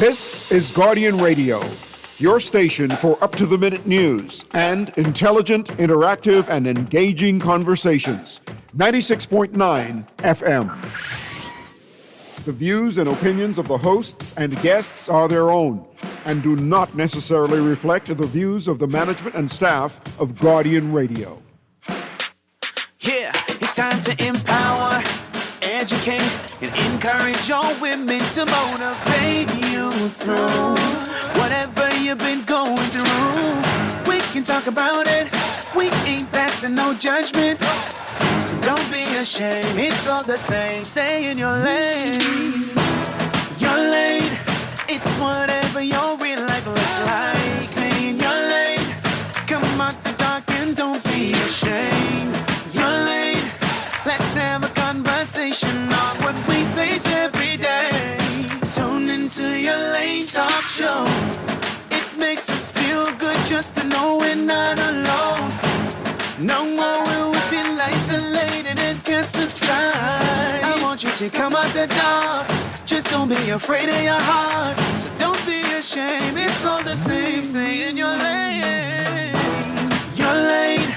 This is Guardian Radio, your station for up-to-the-minute news and intelligent, interactive, and engaging conversations. 96.9 FM. The views and opinions of the hosts and guests are their own and do not necessarily reflect the views of the management and staff of Guardian Radio. Yeah, it's time to empower, educate, and encourage your women to motivate you through whatever you've been going through. We can talk about it. We ain't passing no judgment. So don't be ashamed. It's all the same. Stay in your lane. Your lane. It's whatever your real life looks like. Stay in your lane. Come out the dark and don't be ashamed. Your lane. Let's have a conversation on what we face every day. Tune into your lane talk show. It makes us feel good just to know we're not alone. No more will we feel isolated and cast aside. I want you to come out the dark. Just don't be afraid of your heart. So don't be ashamed. It's all the same. Stay in your lane. Your lane.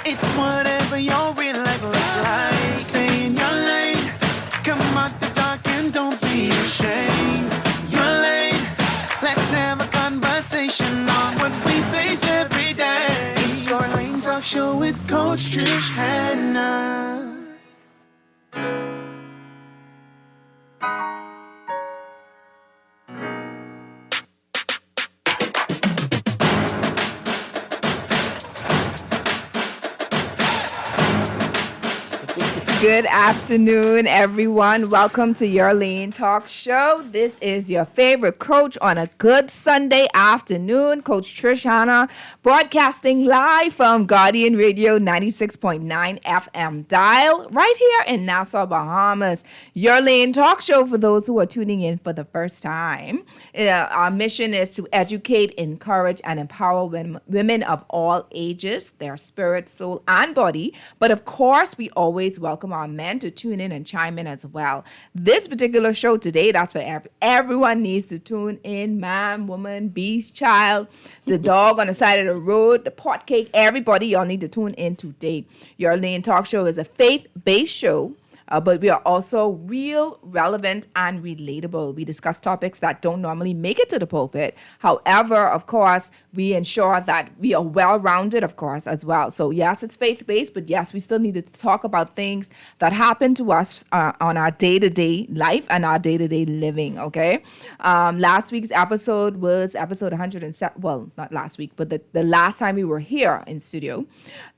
It's whatever your real life looks like. Stay in your lane. Come out the dark and don't be ashamed. Your lane. Let's have a conversation on what we face every day. It's your Lane Talk Show with Coach Trish, Hanna. Good afternoon, everyone. Welcome to Your Lane Talk Show. This is your favorite coach on a good Sunday afternoon, Coach Trish, Hanna, broadcasting live from Guardian Radio 96.9 FM dial right here in Nassau, Bahamas. Your Lane Talk Show for those who are tuning in for the first time. Our mission is to educate, encourage, and empower women of all ages, their spirit, soul, and body. But of course, we always welcome our men to tune in and chime in as well. This particular show today, that's for everyone needs to tune in. Man, woman, beast, child, the dog on the side of the road, the pot cake, everybody, y'all need to tune in today. Your Lane Talk Show is a faith-based show. But we are also real, relevant, and relatable. We discuss topics that don't normally make it to the pulpit. However, of course, we ensure that we are well-rounded, of course, as well. So, yes, it's faith-based, but yes, we still need to talk about things that happen to us on our day-to-day life and our day-to-day living, okay? Last week's episode was episode 107. Well, not last week, but the last time we were here in studio.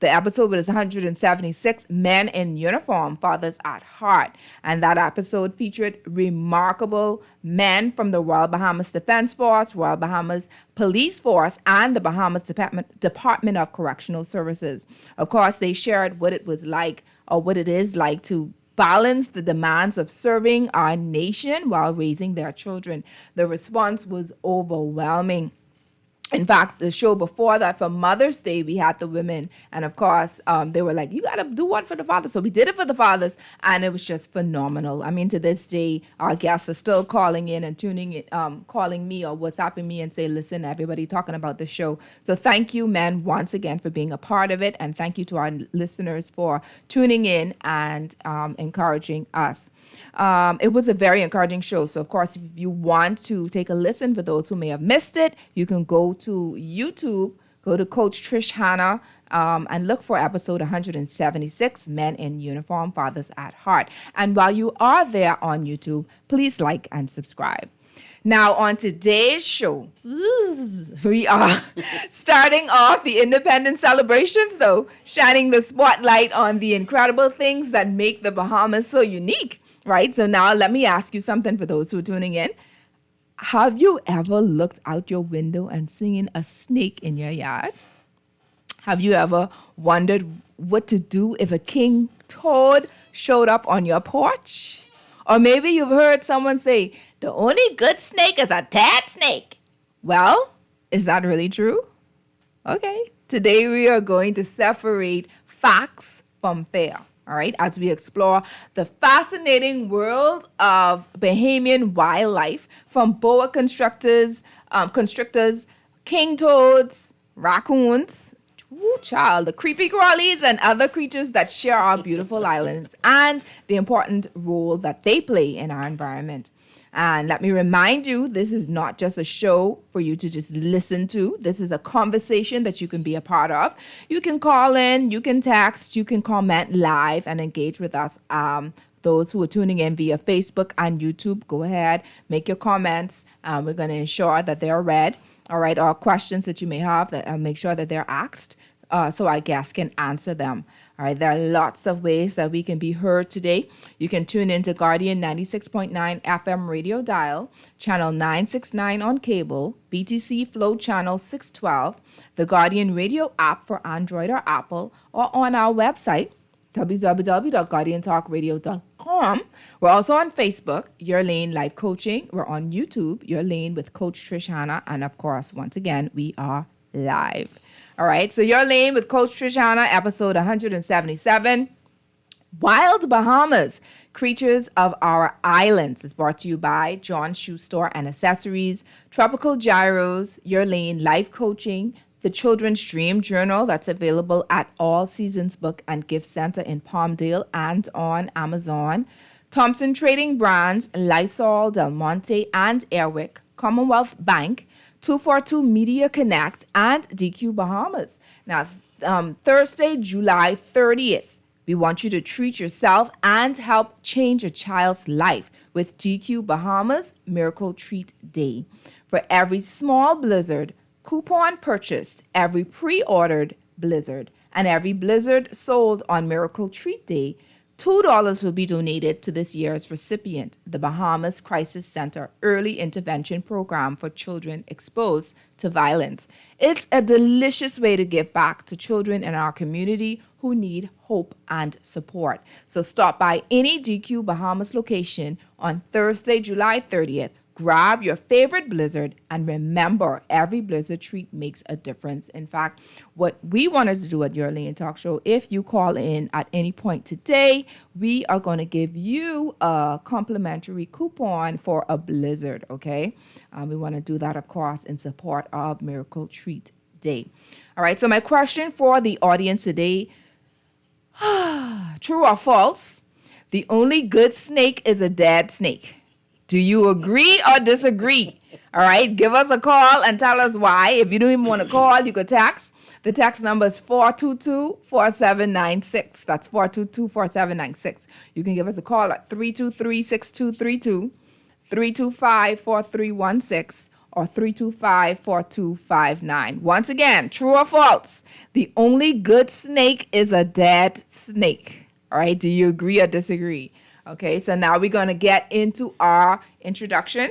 The episode was 176, Men in Uniform, Fathers at Heart. And that episode featured remarkable men from the Royal Bahamas Defense Force, Royal Bahamas Police Force, and the Bahamas Department of Correctional Services. Of course, they shared what it was like, or what it is like, to balance the demands of serving our nation while raising their children. The response was overwhelming. In fact, the show before that, for Mother's Day, we had the women. And of course, they were like, you got to do one for the fathers. So we did it for the fathers. And it was just phenomenal. I mean, to this day, our guests are still calling in and tuning in, calling me or WhatsApping me and say, listen, everybody talking about the show. So thank you, men, once again for being a part of it. And thank you to our listeners for tuning in and encouraging us. It was a very encouraging show. So, of course, if you want to take a listen, for those who may have missed it, you can go to YouTube, go to Coach Trish, Hanna, and look for episode 176, Men in Uniform, Fathers at Heart. And while you are there on YouTube, please like and subscribe. Now, on today's show, we are starting off the independence celebrations, though, shining the spotlight on the incredible things that make the Bahamas so unique. Right? So now let me ask you something for those who are tuning in. Have you ever looked out your window and seen a snake in your yard? Have you ever wondered what to do if a king toad showed up on your porch? Or maybe you've heard someone say, the only good snake is a tad snake. Well, is that really true? Okay. Today we are going to separate facts from fair. all right, as we explore the fascinating world of Bahamian wildlife, from boa constrictors, king toads, raccoons, woo, child, the creepy crawlies, and other creatures that share our beautiful islands, and the important role that they play in our environment. And let me remind you, this is not just a show for you to just listen to. This is a conversation that you can be a part of. You can call in, you can text, you can comment live and engage with us. Those who are tuning in via Facebook and YouTube, go ahead, make your comments. We're going to ensure that they're read. All right, or questions that you may have, that make sure that they're asked so our guests can answer them. All right, there are lots of ways that we can be heard today. You can tune into Guardian 96.9 FM radio dial, channel 969 on cable, BTC Flow channel 612, the Guardian radio app for Android or Apple, or on our website, www.guardiantalkradio.com. We're also on Facebook, Your Lane Life Coaching. We're on YouTube, Your Lane with Coach Trish, Hanna. And of course, once again, we are live. All right, so Your Lane with Coach Trish, Hanna, episode 177. Wild Bahamas, Creatures of Our Islands, is brought to you by John Shoe Store and Accessories, Tropical Gyros, Your Lane Life Coaching, the Children's Dream Journal that's available at All Seasons Book and Gift Center in Palmdale and on Amazon, Thompson Trading Brands, Lysol, Del Monte, and Airwick, Commonwealth Bank, 242 Media Connect, and DQ Bahamas. Now, Thursday, July 30th, we want you to treat yourself and help change a child's life with DQ Bahamas Miracle Treat Day. For every small blizzard coupon purchased, every pre-ordered blizzard, and every blizzard sold on Miracle Treat Day, $2 will be donated to this year's recipient, the Bahamas Crisis Center Early Intervention Program for children exposed to violence. It's a delicious way to give back to children in our community who need hope and support. So stop by any DQ Bahamas location on Thursday, July 30th. Grab your favorite blizzard, and remember, every blizzard treat makes a difference. In fact, what we wanted to do at Your Lane Talk Show, if you call in at any point today, we are going to give you a complimentary coupon for a blizzard, okay? We want to do that, of course, in support of Miracle Treat Day. All right, so my question for the audience today, true or false, the only good snake is a dead snake. Do you agree or disagree? All right, give us a call and tell us why. If you don't even want to call, you could text. The text number is 422-4796. That's 422-4796. You can give us a call at 323-6232, 325-4316, or 325-4259. Once again, true or false? The only good snake is a dead snake. All right, do you agree or disagree? Okay, so now we're going to get into our introduction.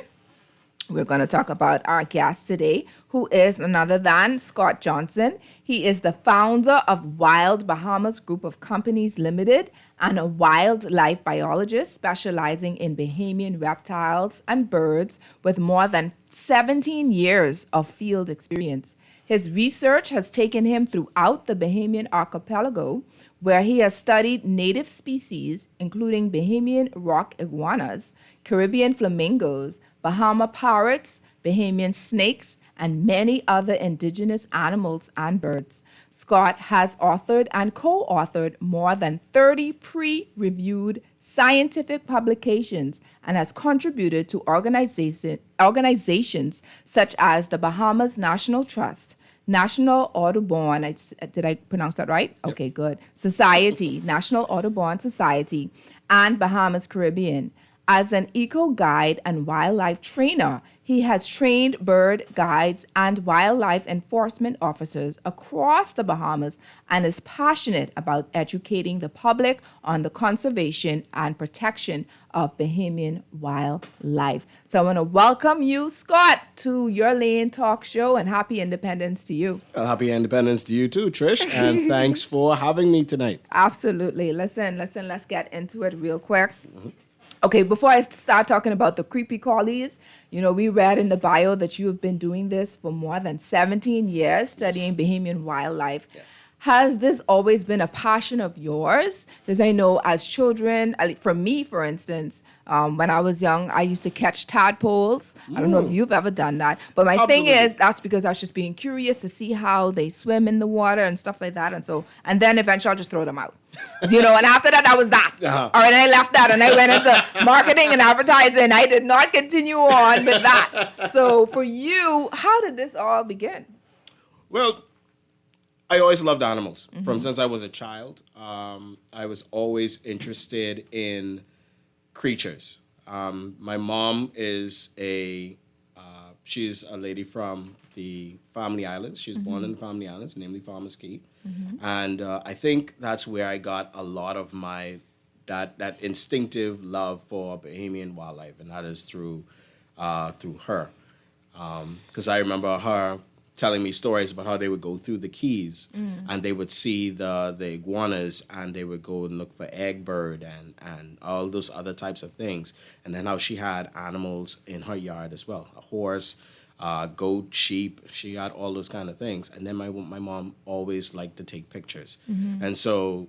We're going to talk about our guest today, who is none other than Scott Johnson. He is the founder of Wild Bahamas Group of Companies Limited and a wildlife biologist specializing in Bahamian reptiles and birds with more than 17 years of field experience. His research has taken him throughout the Bahamian archipelago, where he has studied native species, including Bahamian rock iguanas, Caribbean flamingos, Bahama parrots, Bahamian snakes, and many other indigenous animals and birds. Scott has authored and co-authored more than 30 pre-reviewed scientific publications and has contributed to organizations such as the Bahamas National Trust, National Audubon, did I pronounce that right? Yep. Okay, good. Society, National Audubon Society, and Bahamas Caribbean. As an eco-guide and wildlife trainer, he has trained bird guides and wildlife enforcement officers across the Bahamas and is passionate about educating the public on the conservation and protection of Bahamian wildlife. So I want to welcome you, Scott, to Your Lane Talk Show, and happy independence to you. Happy independence to you too, Trish, and thanks for having me tonight. Absolutely. Listen, let's get into it real quick. Mm-hmm. Okay, before I start talking about the creepy crawlies, you know, we read in the bio that you have been doing this for more than 17 years, studying Bahamian wildlife. Yes. has this always been a passion of yours? Because I know as children, for me, for instance, when I was young, I used to catch tadpoles. I don't know if you've ever done that. But my thing is, that's because I was just being curious to see how they swim in the water and stuff like that. And then eventually I'll just throw them out. And after that, I was that. All right, I left that and I went into marketing and advertising. I did not continue on with that. So for you, how did this all begin? Well, I always loved animals. From since I was a child, I was always interested in creatures. My mom is she's a lady from the Family Islands. She was born in the Family Islands, namely Farmers Key. And I think that's where I got a lot of my that instinctive love for Bahamian wildlife, and that is through her. Because I remember her telling me stories about how they would go through the Keys and they would see the iguanas and they would go and look for eggbird and all those other types of things. And then how she had animals in her yard as well, a horse, goat, sheep. She had all those kind of things. And then my mom always liked to take pictures. And so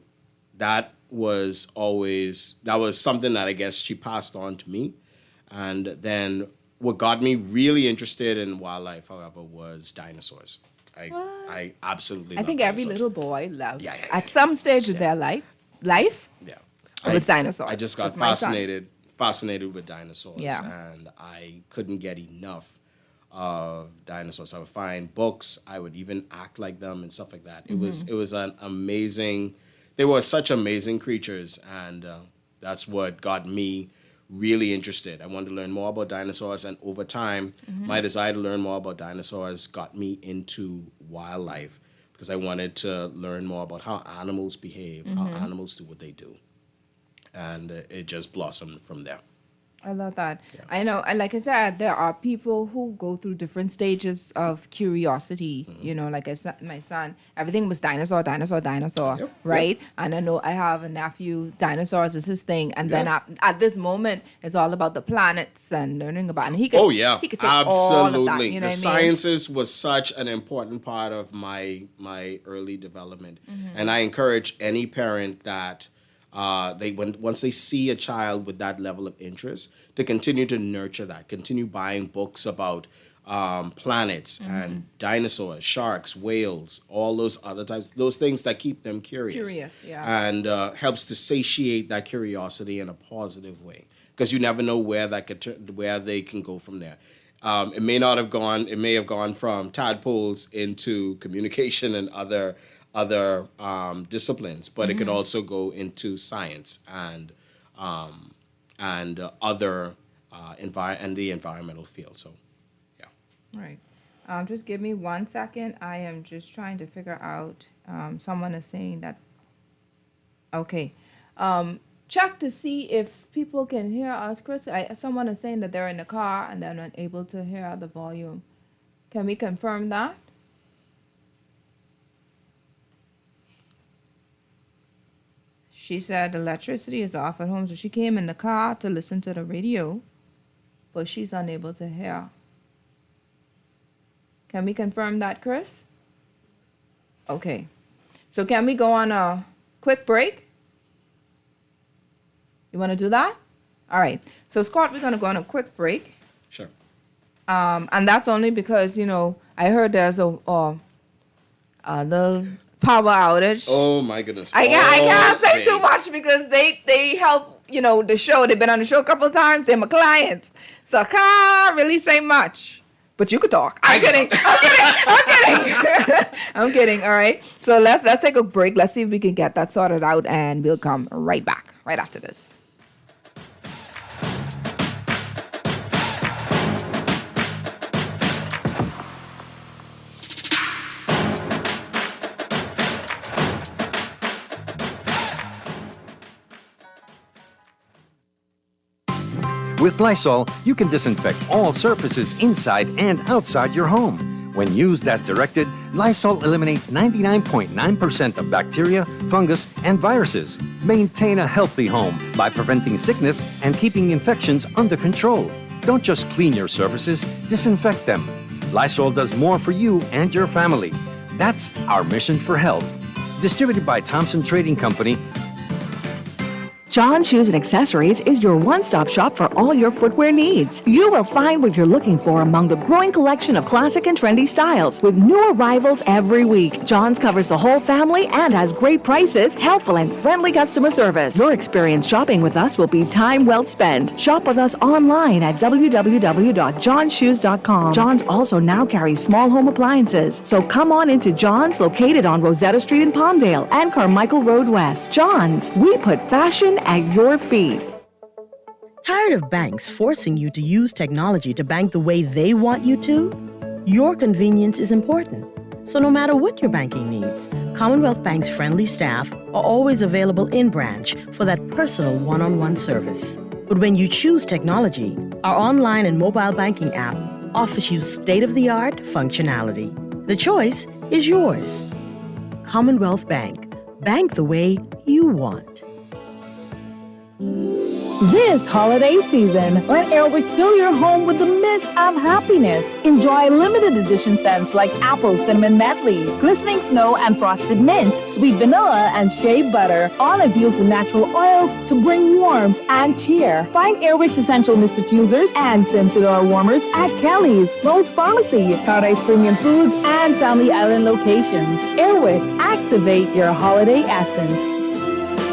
that was something that I guess she passed on to me. And then what got me really interested in wildlife, however, was dinosaurs. I absolutely love think dinosaurs. every little boy loves at some stage of their life. It was dinosaurs. I just got fascinated with dinosaurs, and I couldn't get enough of dinosaurs. I would find books. I would even act like them and stuff like that. It was an amazing. They were such amazing creatures, and that's what got me really interested. I wanted to learn more about dinosaurs, and over time, my desire to learn more about dinosaurs got me into wildlife because I wanted to learn more about how animals behave, how animals do what they do. And it just blossomed from there. I love that. Yeah. I know, and like I said, there are people who go through different stages of curiosity. Like I said, my son, everything was dinosaur, right? Yep. And I know I have a nephew, dinosaurs is his thing. And then at this moment, it's all about the planets and learning about. And he could, he could take all of that. The sciences was such an important part of my early development, and I encourage any parent that. Once they see a child with that level of interest, to continue to nurture that, continue buying books about planets and dinosaurs, sharks, whales, all those other types, those things that keep them curious. And helps to satiate that curiosity in a positive way, because you never know where they can go from there. It may have gone from tadpoles into communication and other disciplines, but it could also go into science and other the environmental field. So, yeah. Right. Just give me 1 second. I am just trying to figure out. Someone is saying that. Okay. Check to see if people can hear us, Chris. Someone is saying that they're in the car and they're not able to hear the volume. Can we confirm that? She said the electricity is off at home, so she came in the car to listen to the radio, but she's unable to hear. Can we confirm that, Chris? Okay. So can we go on a quick break? You want to do that? All right. So, Scott, we're going to go on a quick break. Sure. And that's only because, I heard there's a little power outage. Oh my goodness! I can't say too much because they help the show. They've been on the show a couple of times. They're my clients, so I can't really say much. But you could talk. I'm kidding. I'm kidding. All right. So let's take a break. Let's see if we can get that sorted out, and we'll come right back right after this. With Lysol, you can disinfect all surfaces inside and outside your home. When used as directed, Lysol eliminates 99.9% of bacteria, fungus, and viruses. Maintain a healthy home by preventing sickness and keeping infections under control. Don't just clean your surfaces, disinfect them. Lysol does more for you and your family. That's our mission for health. Distributed by Thompson Trading Company. John Shoes and Accessories is your one-stop shop for all your footwear needs. You will find what you're looking for among the growing collection of classic and trendy styles with new arrivals every week. John's covers the whole family and has great prices, helpful and friendly customer service. Your experience shopping with us will be time well spent. Shop with us online at www.johnshoes.com. John's also now carries small home appliances. So come on into John's, located on Rosetta Street in Palmdale and Carmichael Road West. John's, we put fashion at your feet. Tired of banks forcing you to use technology to bank the way they want you to? Your convenience is important. So no matter what your banking needs, Commonwealth Bank's friendly staff are always available in branch for that personal one-on-one service. But when you choose technology, our online and mobile banking app offers you state-of-the-art functionality. The choice is yours. Commonwealth Bank. Bank the way you want. This holiday season, let Airwick fill your home with the mist of happiness. Enjoy limited edition scents like apple cinnamon medley, glistening snow and frosted mint, sweet vanilla and shea butter, all infused with natural oils to bring warmth and cheer. Find Airwick's essential mist diffusers and scented oil warmers at Kelly's, Lowe's Pharmacy, Paradise Premium Foods, and Family Island locations. Airwick, activate your holiday essence.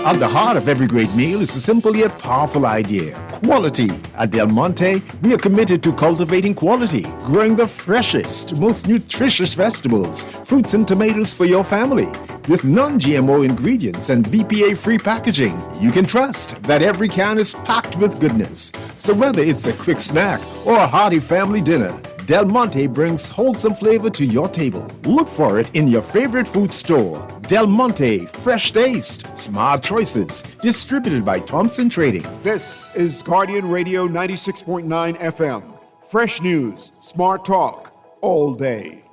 At the heart of every great meal is a simple yet powerful idea: quality. At Del Monte, we are committed to cultivating quality, growing the freshest, most nutritious vegetables, fruits, and tomatoes for your family. With non-GMO ingredients and BPA-free packaging, you can trust that every can is packed with goodness. So whether it's a quick snack or a hearty family dinner, Del Monte brings wholesome flavor to your table. Look for it in your favorite food store. Del Monte, fresh taste, smart choices. Distributed by Thompson Trading. This is Guardian Radio 96.9 FM. Fresh news, smart talk, all day.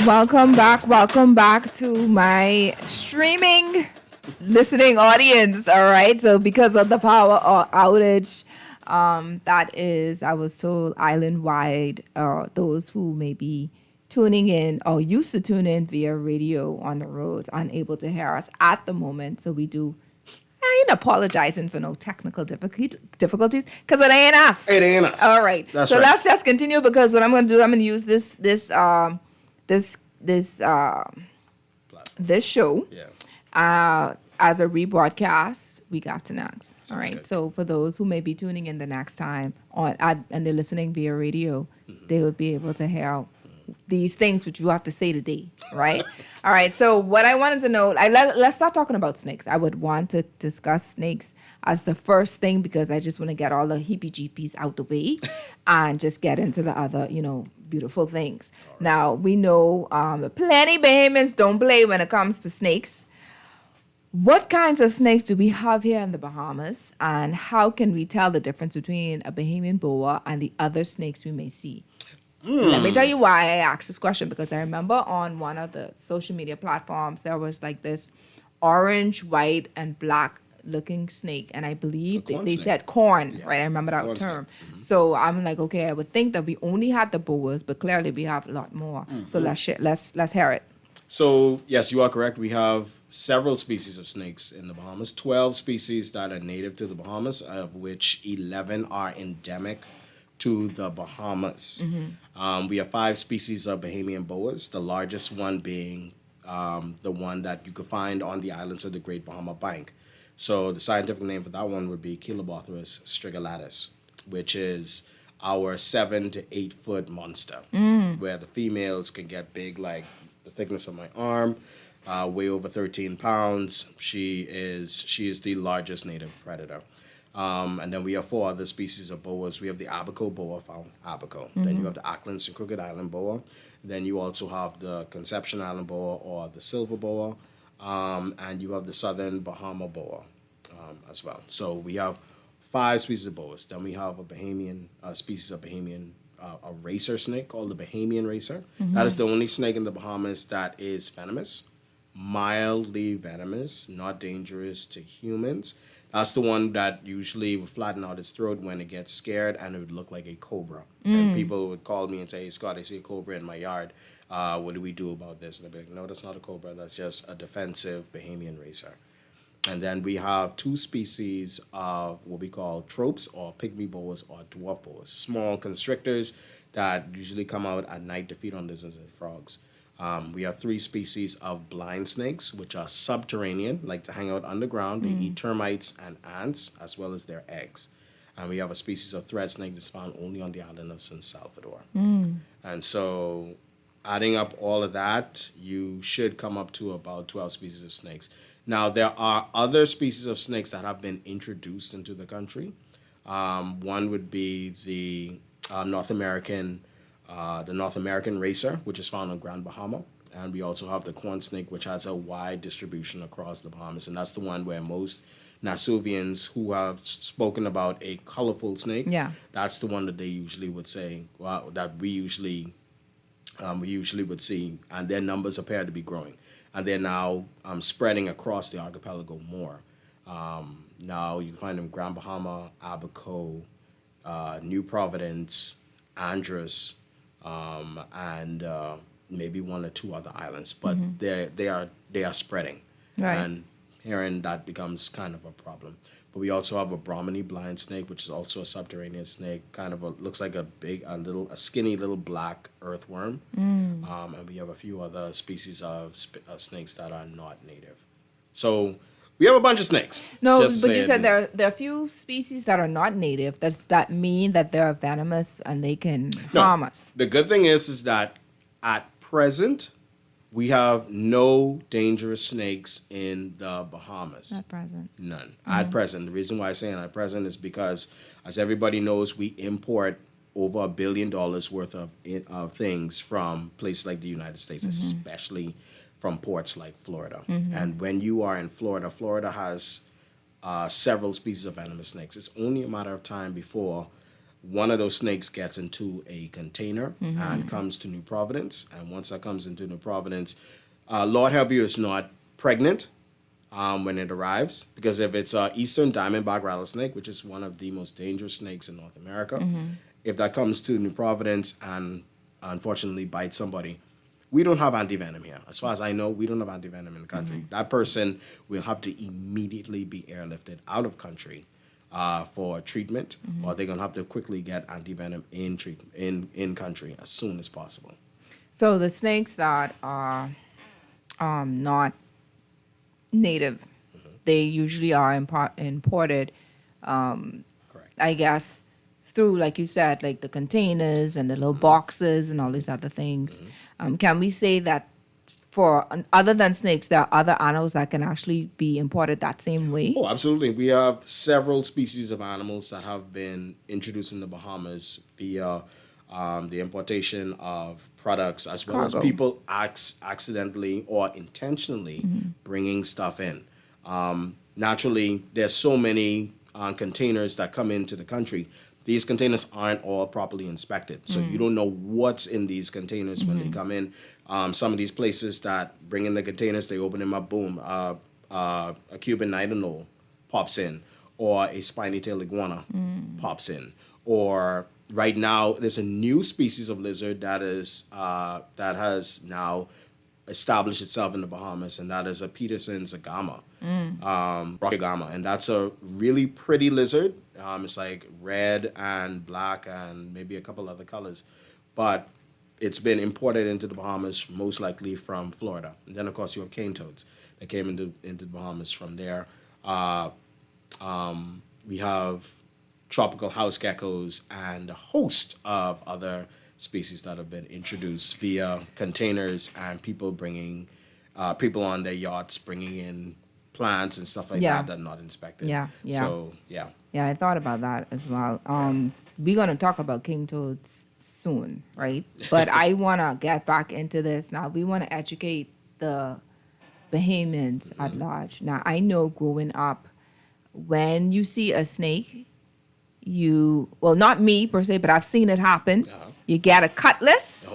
Welcome back to my streaming listening audience. All right, so because of the power outage, that is, I was told, island-wide, those who may be tuning in or used to tune in via radio on the road, unable to hear us at the moment. So we do, I ain't apologizing for no technical difficulties, because it ain't us. It ain't us. All right. That's so right. let's just continue, because what I'm going to do, I'm going to use this show as a rebroadcast week after next. All right. Good. So for those who may be tuning in the next time and they're listening via radio, they will be able to hear these things which you have to say today, right? All right. So what I wanted to know, let's start talking about snakes. I would want to discuss snakes as the first thing, because I just want to get all the heebie-jeebies out the way and just get into the other, beautiful things. Right. Now, we know plenty Bahamians don't play when it comes to snakes. What kinds of snakes do we have here in the Bahamas, and how can we tell the difference between a Bahamian boa and the other snakes we may see? Let me tell you why I asked this question, because I remember on one of the social media platforms, there was like this orange, white, and black looking snake, and I believe they said corn, right? I remember that term. Mm-hmm. So I'm like, okay, I would think that we only had the boas, but clearly we have a lot more. Mm-hmm. So let's hear it. So, yes, you are correct. We have several species of snakes in the Bahamas, 12 species that are native to the Bahamas, of which 11 are endemic to the Bahamas. Mm-hmm. We have 5 species of Bahamian boas, the largest one being the one that you could find on the islands of the Great Bahama Bank. So the scientific name for that one would be Chilobothris strigulatus, which is our 7 to 8 foot monster, where the females can get big, like the thickness of my arm, weigh over 13 pounds. She is the largest native predator. And then we have 4 other species of boas. We have the Abaco boa, found Abaco. Mm-hmm. Then you have the Auckland's and Crooked Island boa. Then you also have the Conception Island boa, or the silver boa. And you have the Southern Bahama boa as well. So we have 5 species of boas. Then we have a Bahamian species of Bahamian a racer snake called the Bahamian racer. Mm-hmm. That is the only snake in the Bahamas that is venomous, mildly venomous, not dangerous to humans. That's the one that usually would flatten out its throat when it gets scared, and it would look like a cobra. And people would call me and say, hey, Scott, I see a cobra in my yard. What do we do about this? And I'd be like, no, that's not a cobra. That's just a defensive Bahamian racer. And then we have 2 species of what we call tropes, or pygmy boas or dwarf boas, small constrictors that usually come out at night to feed on lizards and frogs. We have 3 species of blind snakes, which are subterranean, like to hang out underground. They eat termites and ants, as well as their eggs. And we have a species of thread snake that's found only on the island of San Salvador. And so adding up all of that, you should come up to about 12 species of snakes. Now, there are other species of snakes that have been introduced into the country. One would be the North American racer, which is found on Grand Bahama. And we also have the corn snake, which has a wide distribution across the Bahamas. And that's the one where most Nasuvians who have spoken about a colorful snake, that's the one that they usually would say, well, that we usually would see. And their numbers appear to be growing. And they're now spreading across the archipelago more. Now you can find them in Grand Bahama, Abaco, New Providence, Andros, and maybe 1 or 2 other islands, but they are spreading, and herein that becomes kind of a problem. But we also have a Brahmini blind snake, which is also a subterranean snake, kind of looks like a skinny little black earthworm, and we have a few other species of snakes that are not native. So we have a bunch of snakes. No, but you said there are a few species that are not native. Does that mean that they're venomous and they can harm us? The good thing is that at present, we have no dangerous snakes in the Bahamas. At present. None. At present. The reason why I say at present is because, as everybody knows, we import over $1 billion worth of things from places like the United States, especially from ports like Florida. And when you are in Florida, Florida has several species of venomous snakes. It's only a matter of time before one of those snakes gets into a container and comes to New Providence. And once that comes into New Providence, Lord help you, it's not pregnant when it arrives. Because if it's an eastern diamondback rattlesnake, which is one of the most dangerous snakes in North America, if that comes to New Providence and unfortunately bites somebody, we don't have antivenom here. As far as I know, we don't have antivenom in the country. That person will have to immediately be airlifted out of country for treatment, or they're gonna have to quickly get antivenom in country as soon as possible. So the snakes that are not native, they usually are imported. Correct. I guess through, like you said, like the containers and the little boxes and all these other things. Can we say that for other than snakes, there are other animals that can actually be imported that same way? Oh, absolutely. We have several species of animals that have been introduced in the Bahamas via the importation of products, as well as people accidentally or intentionally bringing stuff in. Naturally, there's so many containers that come into the country. These containers aren't all properly inspected, so you don't know what's in these containers when they come in. Some of these places that bring in the containers, they open them up, boom, a Cuban nightingale pops in, or a spiny-tailed iguana pops in, or right now there's a new species of lizard that has now established itself in the Bahamas, and that is a Peterson's agama, rocky agama, and that's a really pretty lizard. It's like red and black and maybe a couple other colors, but it's been imported into the Bahamas, most likely from Florida. And then, of course, you have cane toads that came into the Bahamas from there. We have tropical house geckos and a host of other species that have been introduced via containers and people bringing, people on their yachts bringing in plants and stuff like that are not inspected. So, Yeah, I thought about that as well. We're going to talk about king toads soon, right? But I want to get back into this now. We want to educate the Bahamians at large. Now, I know growing up, when you see a snake, well, not me per se, but I've seen it happen. You get a cutlass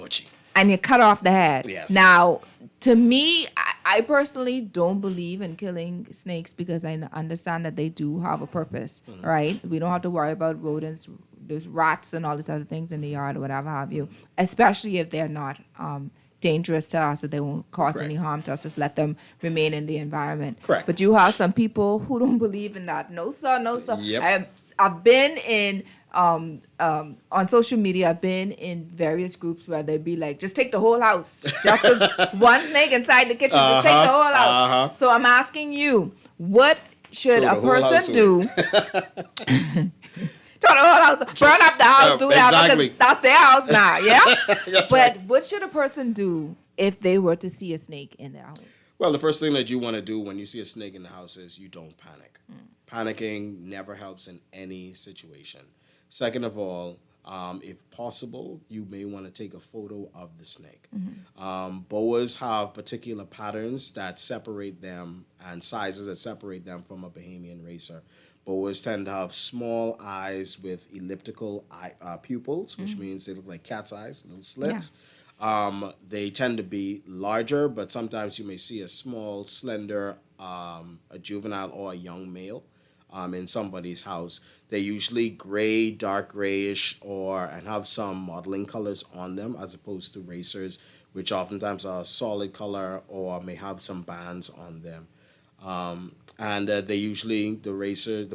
and you cut off the head. Yes. Now, to me, I personally don't believe in killing snakes because I understand that they do have a purpose, right? We don't have to worry about rodents, there's rats and all these other things in the yard or whatever have you, especially if they're not dangerous to us, that they won't cause any harm to us. Just let them remain in the environment. Correct. But you have some people who don't believe in that. No, sir, no, sir. Yep. I've been in on social media, I've been in various groups where they'd be like, just take the whole house. Just 'cause one snake inside the kitchen, just take the whole house. So I'm asking you, what should a person do? Throw the whole house, burn up the house, do that, exactly. because that's their house now, yeah? That's But right. what should a person do if they were to see a snake in their home? Well, the first thing that you want to do when you see a snake in the house is you don't panic. Panicking never helps in any situation. Second of all, if possible, you may want to take a photo of the snake. Boas have particular patterns that separate them and sizes that separate them from a Bahamian racer. Boas tend to have small eyes with elliptical pupils, which means they look like cat's eyes, little slits. They tend to be larger, but sometimes you may see a small, slender, a juvenile or a young male in somebody's house. They're usually gray, dark grayish, and have some modeling colors on them as opposed to racers, which oftentimes are a solid color or may have some bands on them. The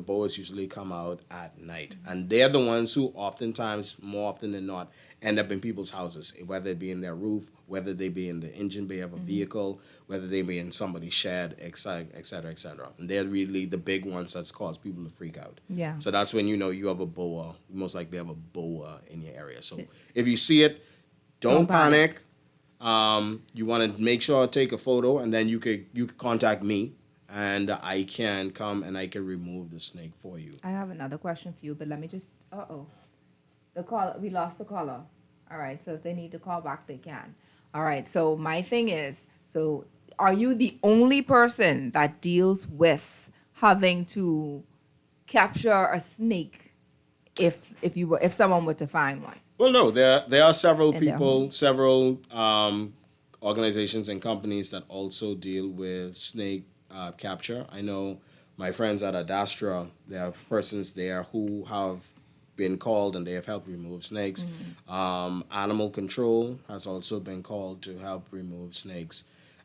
boas usually come out at night. And they're the ones who oftentimes, more often than not, end up in people's houses, whether it be in their roof, whether they be in the engine bay of a vehicle, whether they be in somebody's shed, et cetera, et cetera, et cetera. And they're really the big ones that's caused people to freak out. Yeah. So that's when you know you have a boa. You most likely have a boa in your area. So if you see it, don't panic. You want to make sure to take a photo, and then you could contact me, and I can come and I can remove the snake for you. I have another question for you, but let me just, we lost the caller. All right, so if they need to call back, they can. All right, so my thing is, so are you the only person that deals with having to capture a snake if someone were to find one? Well, no, there are several In their people, several organizations and companies that also deal with snake capture. I know my friends at Adastra, there are persons there who have been called and they have helped remove snakes. Animal control has also been called to help remove snakes.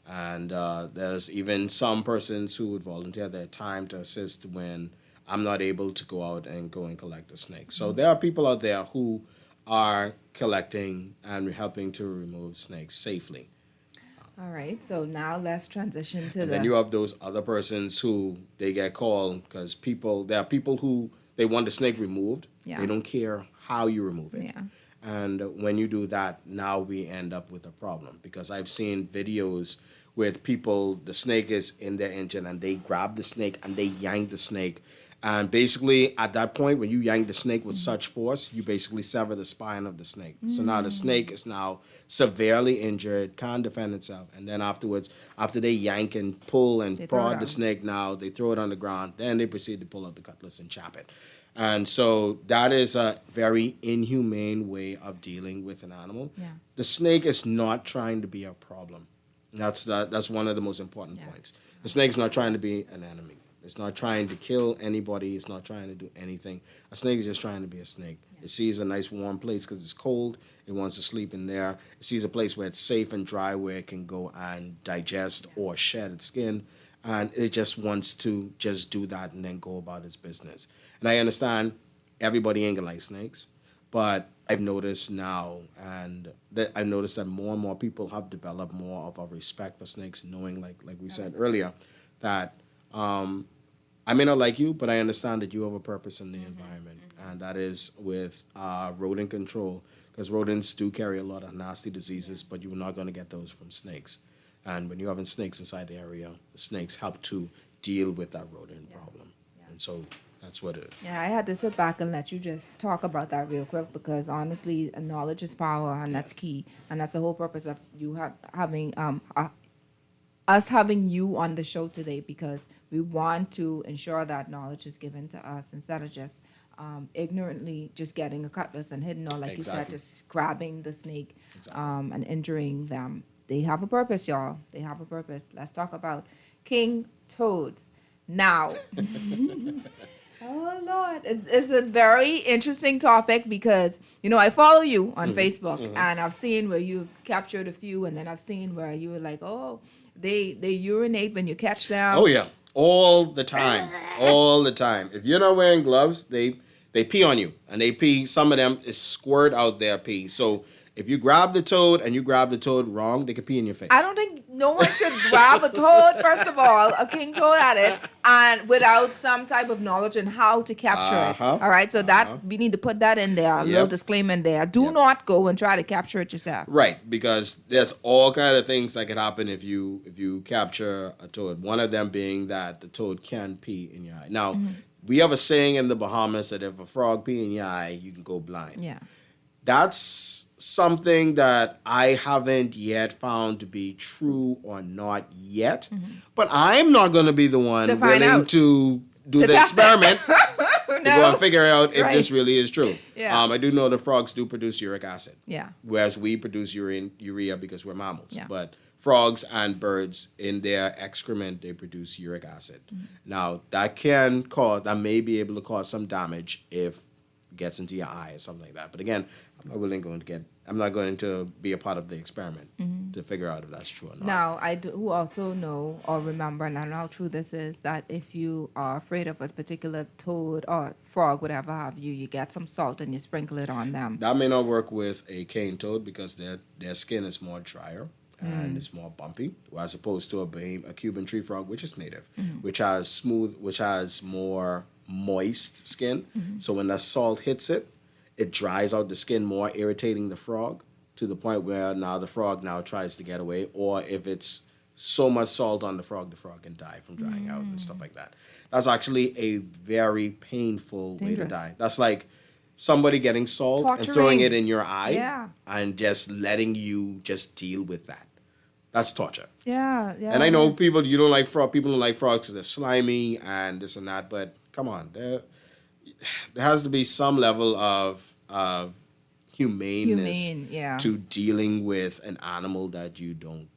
And there's even some persons who would volunteer their time to assist when I'm not able to go out and go and collect a snake. So there are people out there who are collecting and helping to remove snakes safely. All right, so now let's transition to Then you have those other persons who they get called because there are people who they want the snake removed. Yeah. They don't care how you remove it. Yeah. And when you do that, now we end up with a problem because I've seen videos with people, the snake is in their engine and they grab the snake and they yank the snake. And basically, at that point, when you yank the snake with such force, you basically sever the spine of the snake. So now the snake is now severely injured, can't defend itself. And then afterwards, after they yank and pull and prod the snake, now they throw it on the ground. Then they proceed to pull out the cutlass and chop it. And so that is a very inhumane way of dealing with an animal. Yeah. The snake is not trying to be a problem. That's one of the most important points. The snake's not trying to be an enemy. It's not trying to kill anybody. It's not trying to do anything. A snake is just trying to be a snake. It sees a nice warm place because it's cold. It wants to sleep in there. It sees a place where it's safe and dry where it can go and digest or shed its skin. And it just wants to just do that and then go about its business. And I understand everybody ain't gonna like snakes, but I've noticed now, and I've noticed that more and more people have developed more of a respect for snakes, knowing, like we said earlier, that I may not like you, but I understand that you have a purpose in the environment, and that is with rodent control, because rodents do carry a lot of nasty diseases, but you're not going to get those from snakes. And when you're having snakes inside the area, the snakes help to deal with that rodent problem. And so that's what it is. Yeah, I had to sit back and let you just talk about that real quick because honestly, knowledge is power, and that's key, and that's the whole purpose of you having us having you on the show today, because we want to ensure that knowledge is given to us instead of just ignorantly just getting a cutlass and hitting, or like you said, just grabbing the snake and injuring them. they have a purpose, y'all. They have a purpose. Let's talk about king toads. Now, oh Lord, it's a very interesting topic because, you know, I follow you on Facebook and I've seen where you've captured a few, and then I've seen where you were like, oh, they urinate when you catch them. Oh yeah, all the time, all the time. If you're not wearing gloves, they pee on you, and they pee. Some of them is squirt out their pee. So if you grab the toad and you grab the toad wrong, they can pee in your face. I don't think no one should grab a toad, first of all, a king toad at it, and without some type of knowledge on how to capture it. All right, so that we need to put that in there, a little disclaimer in there. Do not go and try to capture it yourself. Right, because there's all kind of things that could happen if you capture a toad. One of them being that the toad can pee in your eye. Now, we have a saying in the Bahamas that if a frog pee in your eye, you can go blind. Yeah. That's something that I haven't yet found to be true or not yet. But I'm not going to be the one willing to do the experiment to go and figure out if this really is true. Yeah. I do know the frogs do produce uric acid. Yeah. Whereas we produce urea because we're mammals. Yeah. But frogs and birds, in their excrement, they produce uric acid. Now, that may be able to cause some damage if it gets into your eye or something like that. But again, I'm not going to be a part of the experiment to figure out if that's true or not. Now, I do also know or remember, and I don't know how true this is, that if you are afraid of a particular toad or frog, whatever have you, you get some salt and you sprinkle it on them. That may not work with a cane toad because their skin is more drier and it's more bumpy, as opposed to a Cuban tree frog, which is native, which has more moist skin. So when the salt hits it, it dries out the skin more, irritating the frog to the point where now the frog tries to get away. Or if it's so much salt on the frog can die from drying out and stuff like that. That's actually a very painful way to die. That's like somebody getting salt and throwing it in your eye and just letting you just deal with that. That's torture. Yeah. And I know people don't like frogs because they're slimy and this and that, but come on, there has to be some level of humaneness to dealing with an animal that you don't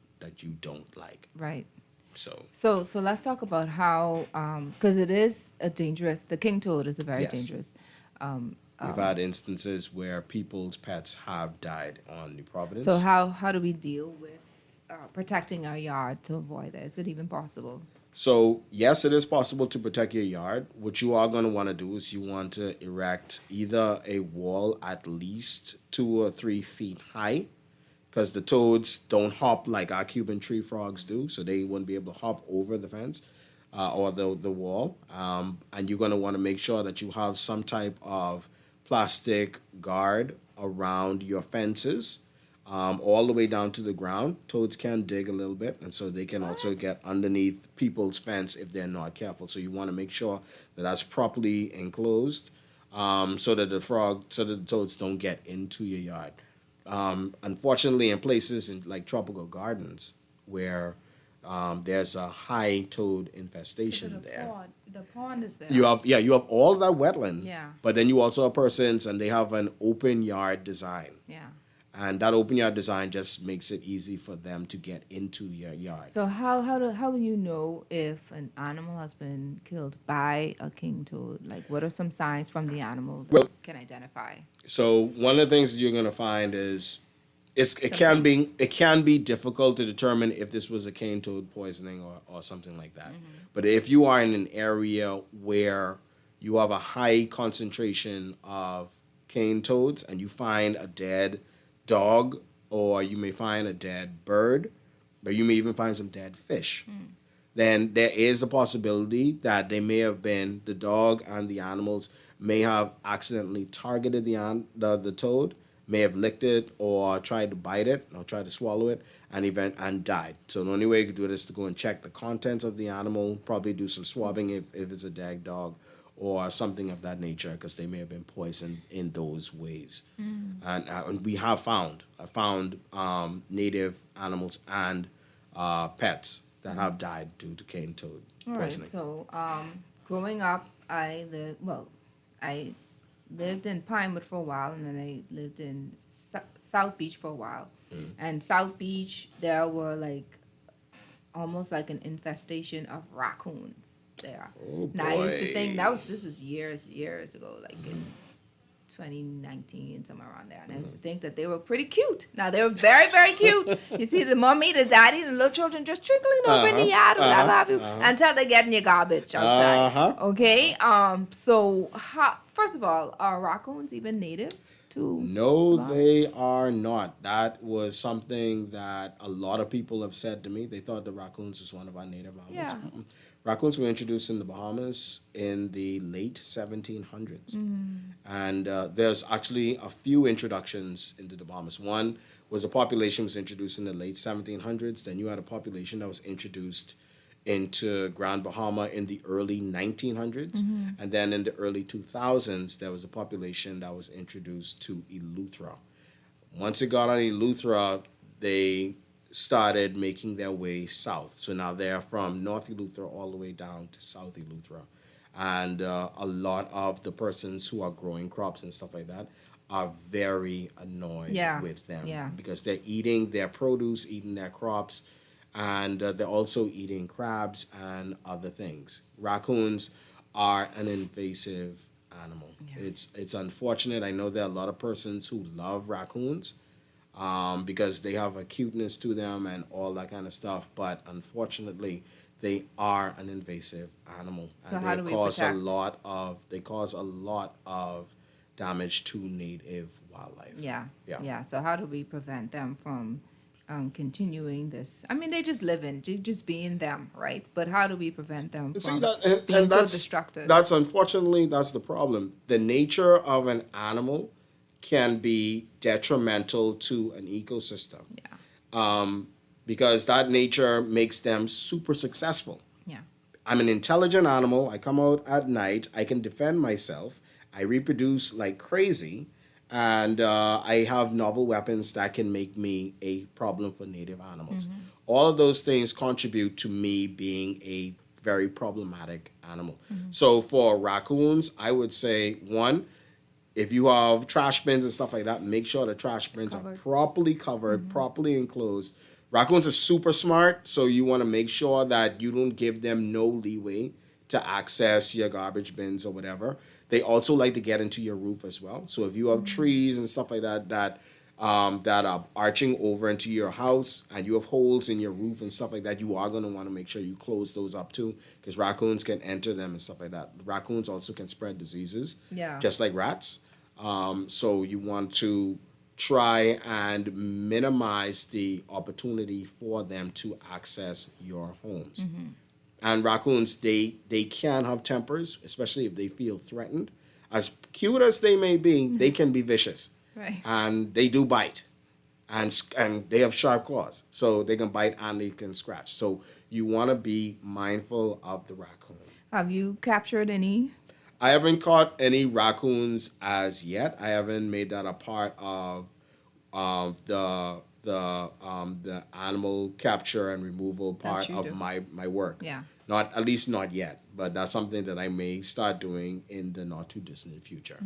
like. Right. So let's talk about how, because it is the king toad is a very dangerous. We've had instances where people's pets have died on New Providence. So how do we deal with protecting our yard to avoid that? Is it even possible? So, yes, it is possible to protect your yard. What you are going to want to do is you want to erect either a wall at least 2 or 3 feet high, because the toads don't hop like our Cuban tree frogs do, so they wouldn't be able to hop over the fence or the wall. And you're going to want to make sure that you have some type of plastic guard around your fences. All the way down to the ground. Toads can dig a little bit, and so they can also get underneath people's fence if they're not careful. So you want to make sure that that's properly enclosed, so that the toads don't get into your yard. Unfortunately, in places like tropical gardens where there's a high toad infestation there. The pond is there. You have all that wetland. Yeah. But then you also have persons, and they have an open yard design. Yeah. And that open yard design just makes it easy for them to get into your yard. So how will you know if an animal has been killed by a king toad? Like, what are some signs from the animal that you can identify? So one of the things that you're going to find is it can be difficult to determine if this was a cane toad poisoning or something like that. But if you are in an area where you have a high concentration of cane toads and you find a dead dog, or you may find a dead bird, or you may even find some dead fish, then there is a possibility that the dog and the animals may have accidentally targeted the toad, may have licked it or tried to bite it or tried to swallow it and died. So the only way you could do it is to go and check the contents of the animal, probably do some swabbing if it's a dead dog, or something of that nature, because they may have been poisoned in those ways. And we have found native animals and pets that have died due to cane toad poisoning. All right. So growing up, I lived in Pinewood for a while, and then I lived in South Beach for a while. And South Beach, there were like almost like an infestation of raccoons there. Oh, now I used to boy. think this was years ago, like in 2019, somewhere around there. And I used to think that they were pretty cute. Now they were very, very cute. You see the mommy, the daddy, and the little children just trickling over in the yard, whatever have you, until they get in your garbage outside. Okay. So first of all, are raccoons even native to? No, they are not. That was something that a lot of people have said to me. They thought the raccoons was one of our native animals. Yeah. Raccoons were introduced in the Bahamas in the late 1700s. And there's actually a few introductions into the Bahamas. One was a population was introduced in the late 1700s. Then you had a population that was introduced into Grand Bahama in the early 1900s. And then in the early 2000s, there was a population that was introduced to Eleuthera. Once it got on Eleuthera, they started making their way south. So now they're from North Eleuthera all the way down to South Eleuthera. And a lot of the persons who are growing crops and stuff like that are very annoyed with them because they're eating their produce, eating their crops, and they're also eating crabs and other things. Raccoons are an invasive animal. It's unfortunate. I know there are a lot of persons who love raccoons, because they have a cuteness to them and all that kind of stuff. But unfortunately, they are an invasive animal, So and how do they we cause protect? they cause a lot of damage to native wildlife. Yeah. So how do we prevent them from continuing this? I mean, they just just being them, right? But how do we prevent them from being so destructive? That's unfortunately that's the problem. The nature of an animal can be detrimental to an ecosystem. Because that nature makes them super successful. I'm an intelligent animal. I come out at night. I can defend myself. I reproduce like crazy. And I have novel weapons that can make me a problem for native animals. All of those things contribute to me being a very problematic animal. So for raccoons, I would say, one, if you have trash bins and stuff like that, make sure the trash bins are properly covered, properly enclosed. Raccoons are super smart, so you want to make sure that you don't give them no leeway to access your garbage bins or whatever. They also like to get into your roof as well. So if you have trees and stuff like that that are arching over into your house and you have holes in your roof and stuff like that, you are going to want to make sure you close those up too, because raccoons can enter them and stuff like that. Raccoons also can spread diseases, just like rats. So you want to try and minimize the opportunity for them to access your homes. And raccoons, they can have tempers, especially if they feel threatened. As cute as they may be, they can be vicious. And they do bite. And they have sharp claws. So they can bite and they can scratch. So you want to be mindful of the raccoon. Have you captured any? I haven't caught any raccoons as yet. I haven't made that a part of the animal capture and removal part of my work. Not at least not yet, but that's something that I may start doing in the not too distant future,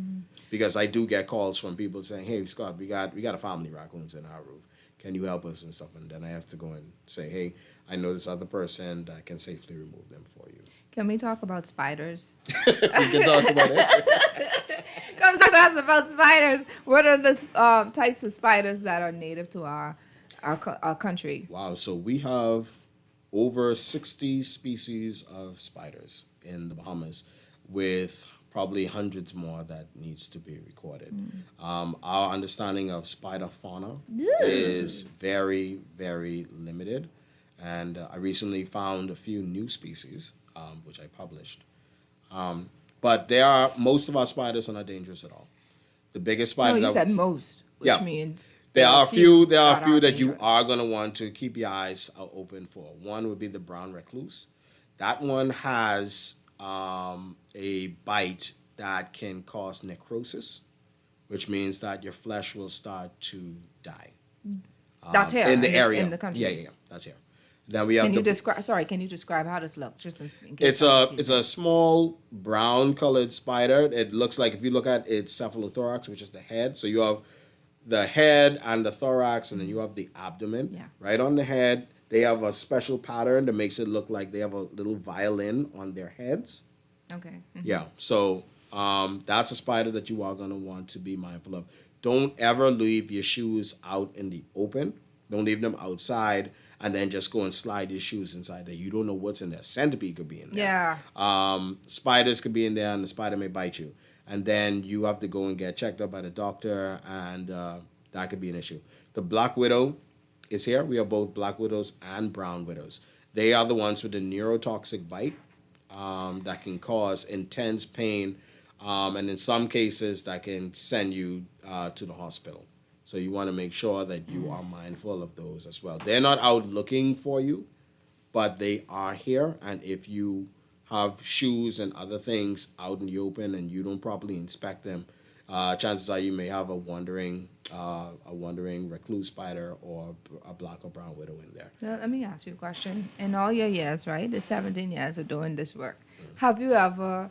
because I do get calls from people saying, "Hey Scott, we got a family raccoons in our roof. Can you help us and stuff?" And then I have to go and say, "Hey, I know this other person that can safely remove them for you." Can we talk about spiders? We can talk about it. Come talk to us about spiders. What are the types of spiders that are native to our country? Wow, so we have over 60 species of spiders in the Bahamas, with probably hundreds more that needs to be recorded. Our understanding of spider fauna is very, very limited. And I recently found a few new species, which I published. But most of our spiders are not dangerous at all. The biggest spider. No, you said most, which means there are a few that you are going to want to keep your eyes open for. One would be the brown recluse. That one has a bite that can cause necrosis, which means that your flesh will start to die. That's here in the area. in the country. Yeah, that's here. Then we have Can you describe how this looks? Just in case it's a small brown colored spider. It looks like, if you look at its cephalothorax, which is the head. So you have the head and the thorax, and then you have the abdomen. Yeah. Right on the head, they have a special pattern that makes it look like they have a little violin on their heads. Okay. Yeah. So that's a spider that you are going to want to be mindful of. Don't ever leave your shoes out in the open. Don't leave them outside and then just go and slide your shoes inside there. You don't know what's in there. Centipede could be in there. Yeah. Spiders could be in there, and the spider may bite you. And then you have to go and get checked up by the doctor, and that could be an issue. The black widow is here. We have both black widows and brown widows. They are the ones with the neurotoxic bite that can cause intense pain, and in some cases that can send you to the hospital. So you want to make sure that you are mindful of those as well. They're not out looking for you, but they are here. And if you have shoes and other things out in the open and you don't properly inspect them, chances are you may have a wandering recluse spider or a black or brown widow in there. Now, let me ask you a question. In all your years, right, the 17 years of doing this work, have you ever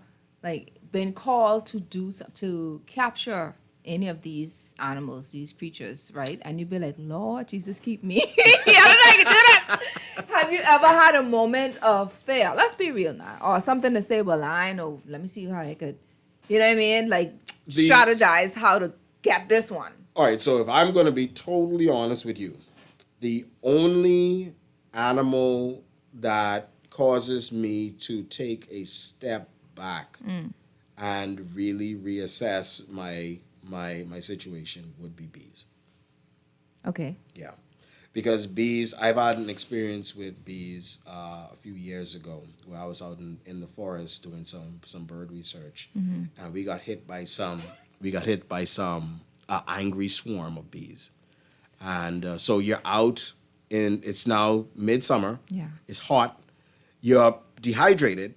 been called to capture any of these animals, these creatures, right? And you'd be like, Lord Jesus, keep me. I don't know I can do that. Have you ever had a moment of fear? Let's be real now. Or something to say, well, I know, let me see how I could, you know what I mean? Strategize how to get this one. All right, so if I'm going to be totally honest with you, the only animal that causes me to take a step back and really reassess my situation would be bees. Okay. Yeah. Because bees, I've had an experience with bees a few years ago where I was out in the forest doing some bird research, and we got hit by some angry swarm of bees. And so you're out it's now midsummer. Yeah. It's hot. You're dehydrated.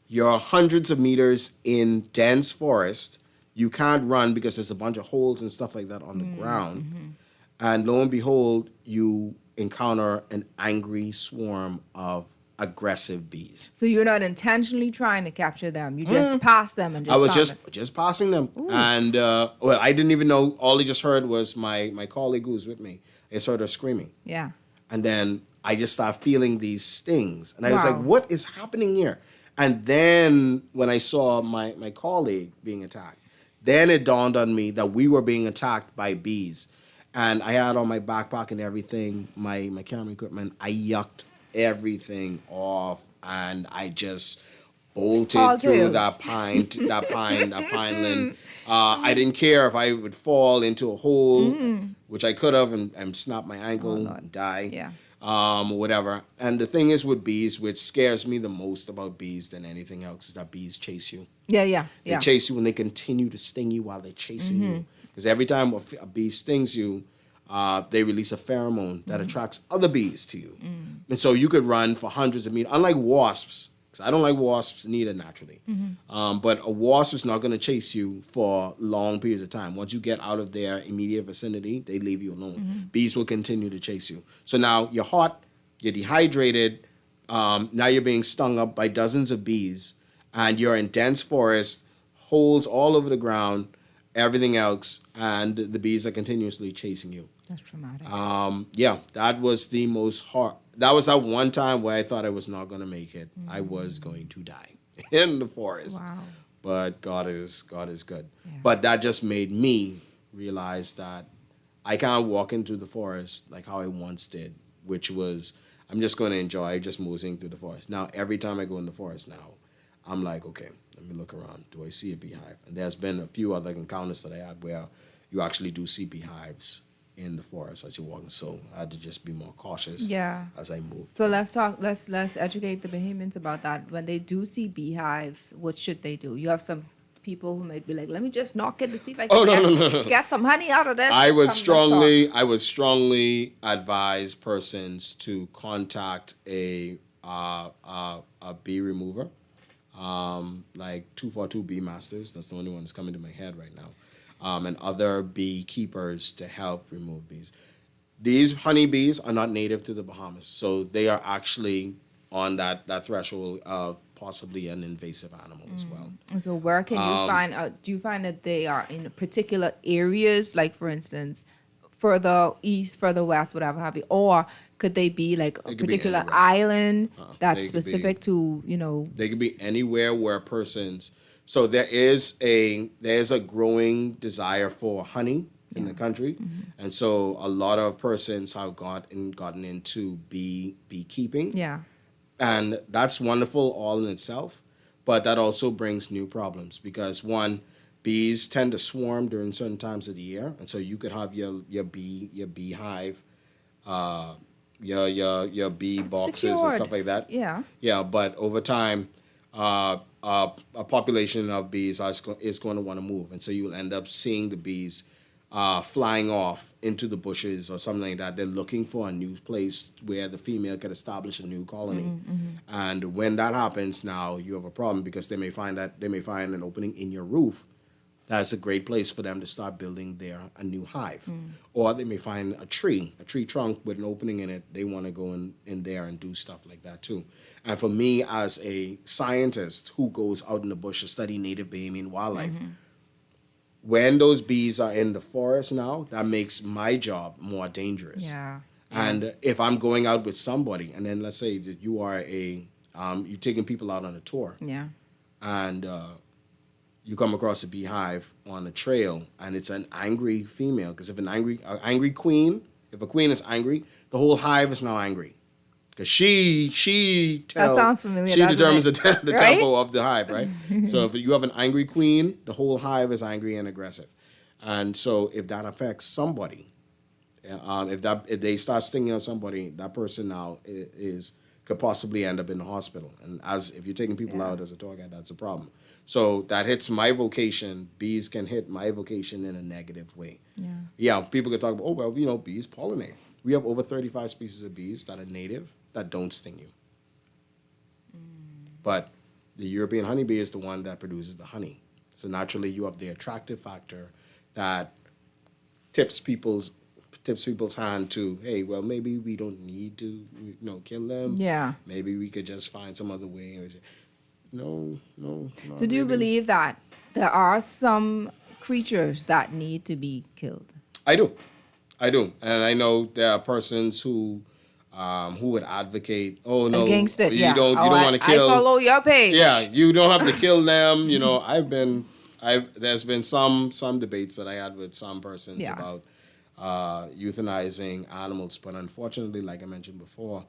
You're hundreds of meters in dense forest. You can't run because there's a bunch of holes and stuff like that on the ground. And lo and behold, you encounter an angry swarm of aggressive bees. So you're not intentionally trying to capture them. You just pass them and just I was found just passing them. Ooh. And, I didn't even know. All I just heard was my colleague who was with me. I just heard her screaming. Yeah. And then I just started feeling these stings. And I was like, what is happening here? And then when I saw my colleague being attacked, then it dawned on me that we were being attacked by bees. And I had on my backpack and everything, my camera equipment. I yucked everything off, and I just bolted through that pineland. I didn't care if I would fall into a hole, which I could have, and snap my ankle and die. Yeah. Whatever. And the thing is with bees, which scares me the most about bees than anything else, is that bees chase you. Yeah. They chase you, and they continue to sting you while they're chasing you. Because every time a bee stings you, they release a pheromone that attracts other bees to you. And so you could run for hundreds of meters. Unlike wasps, because I don't like wasps neither naturally. But a wasp is not going to chase you for long periods of time. Once you get out of their immediate vicinity, they leave you alone. Bees will continue to chase you. So now you're hot, you're dehydrated, now you're being stung up by dozens of bees, and you're in dense forest, holes all over the ground, everything else, and the bees are continuously chasing you. That's traumatic. That was the most hard. That was that one time where I thought I was not going to make it. I was going to die in the forest. Wow. But God is good. Yeah. But that just made me realize that I can't walk into the forest like how I once did, which was I'm just going to enjoy just moseying through the forest. Now, every time I go in the forest now, I'm like, okay, let me look around. Do I see a beehive? And there's been a few other encounters that I had where you actually do see beehives in the forest as you're walking. So I had to just be more cautious as I move. So let's educate the Bahamians about that. When they do see beehives, what should they do? You have some people who might be like, let me just knock it to see if I can get some honey out of this. I would strongly advise persons to contact a bee remover. Like 242 bee masters. That's the only one that's coming to my head right now. And other beekeepers to help remove bees. these honeybees are not native to the Bahamas, so they are actually on that threshold of possibly an invasive animal as well. So where can you find do you find that they are in particular areas, like for instance, further east, further west, whatever have you, or could they be like a particular island that's specific to, you know? They could be anywhere where persons. So there's a growing desire for honey in the country, and so a lot of persons have gotten into beekeeping. Yeah. And that's wonderful all in itself, but that also brings new problems because one, bees tend to swarm during certain times of the year, and so you could have your beehive, your bee boxes Secured. and stuff like that. Yeah. Yeah, but over time, a population of bees is going to want to move, and so you'll end up seeing the bees flying off into the bushes or something like that. They're looking for a new place where the female can establish a new colony. And when that happens, now you have a problem because they may find an opening in your roof. That's a great place for them to start building a new hive. Or they may find a tree trunk with an opening in it. They want to go in there and do stuff like that too. And for me, as a scientist who goes out in the bush to study native Bahamian wildlife, when those bees are in the forest now, that makes my job more dangerous. Yeah. And if I'm going out with somebody, and then let's say that you are you're taking people out on a tour. Yeah. And you come across a beehive on a trail, and it's an angry female. Because if a queen is angry, the whole hive is now angry. Because she That sounds familiar. She determines the right? tempo of the hive, right? So if you have an angry queen, the whole hive is angry and aggressive. And so if that affects somebody, if they start stinging on somebody, that person now could possibly end up in the hospital. And if you're taking people out as a tour guide, that's a problem. So that hits my vocation. Bees can hit my vocation in a negative way. Yeah, people can talk about, bees pollinate. We have over 35 species of bees that are native that don't sting you. But the European honeybee is the one that produces the honey. So naturally, you have the attractive factor that tips people's hand to, hey, well, maybe we don't need to, kill them. Yeah. Maybe we could just find some other way. No. So do you believe that there are some creatures that need to be killed? I do, and I know there are persons who would advocate, against it. You don't want to kill. I follow your page. Yeah, you don't have to kill them. There's been some debates that I had with some persons about euthanizing animals, but unfortunately, like I mentioned before,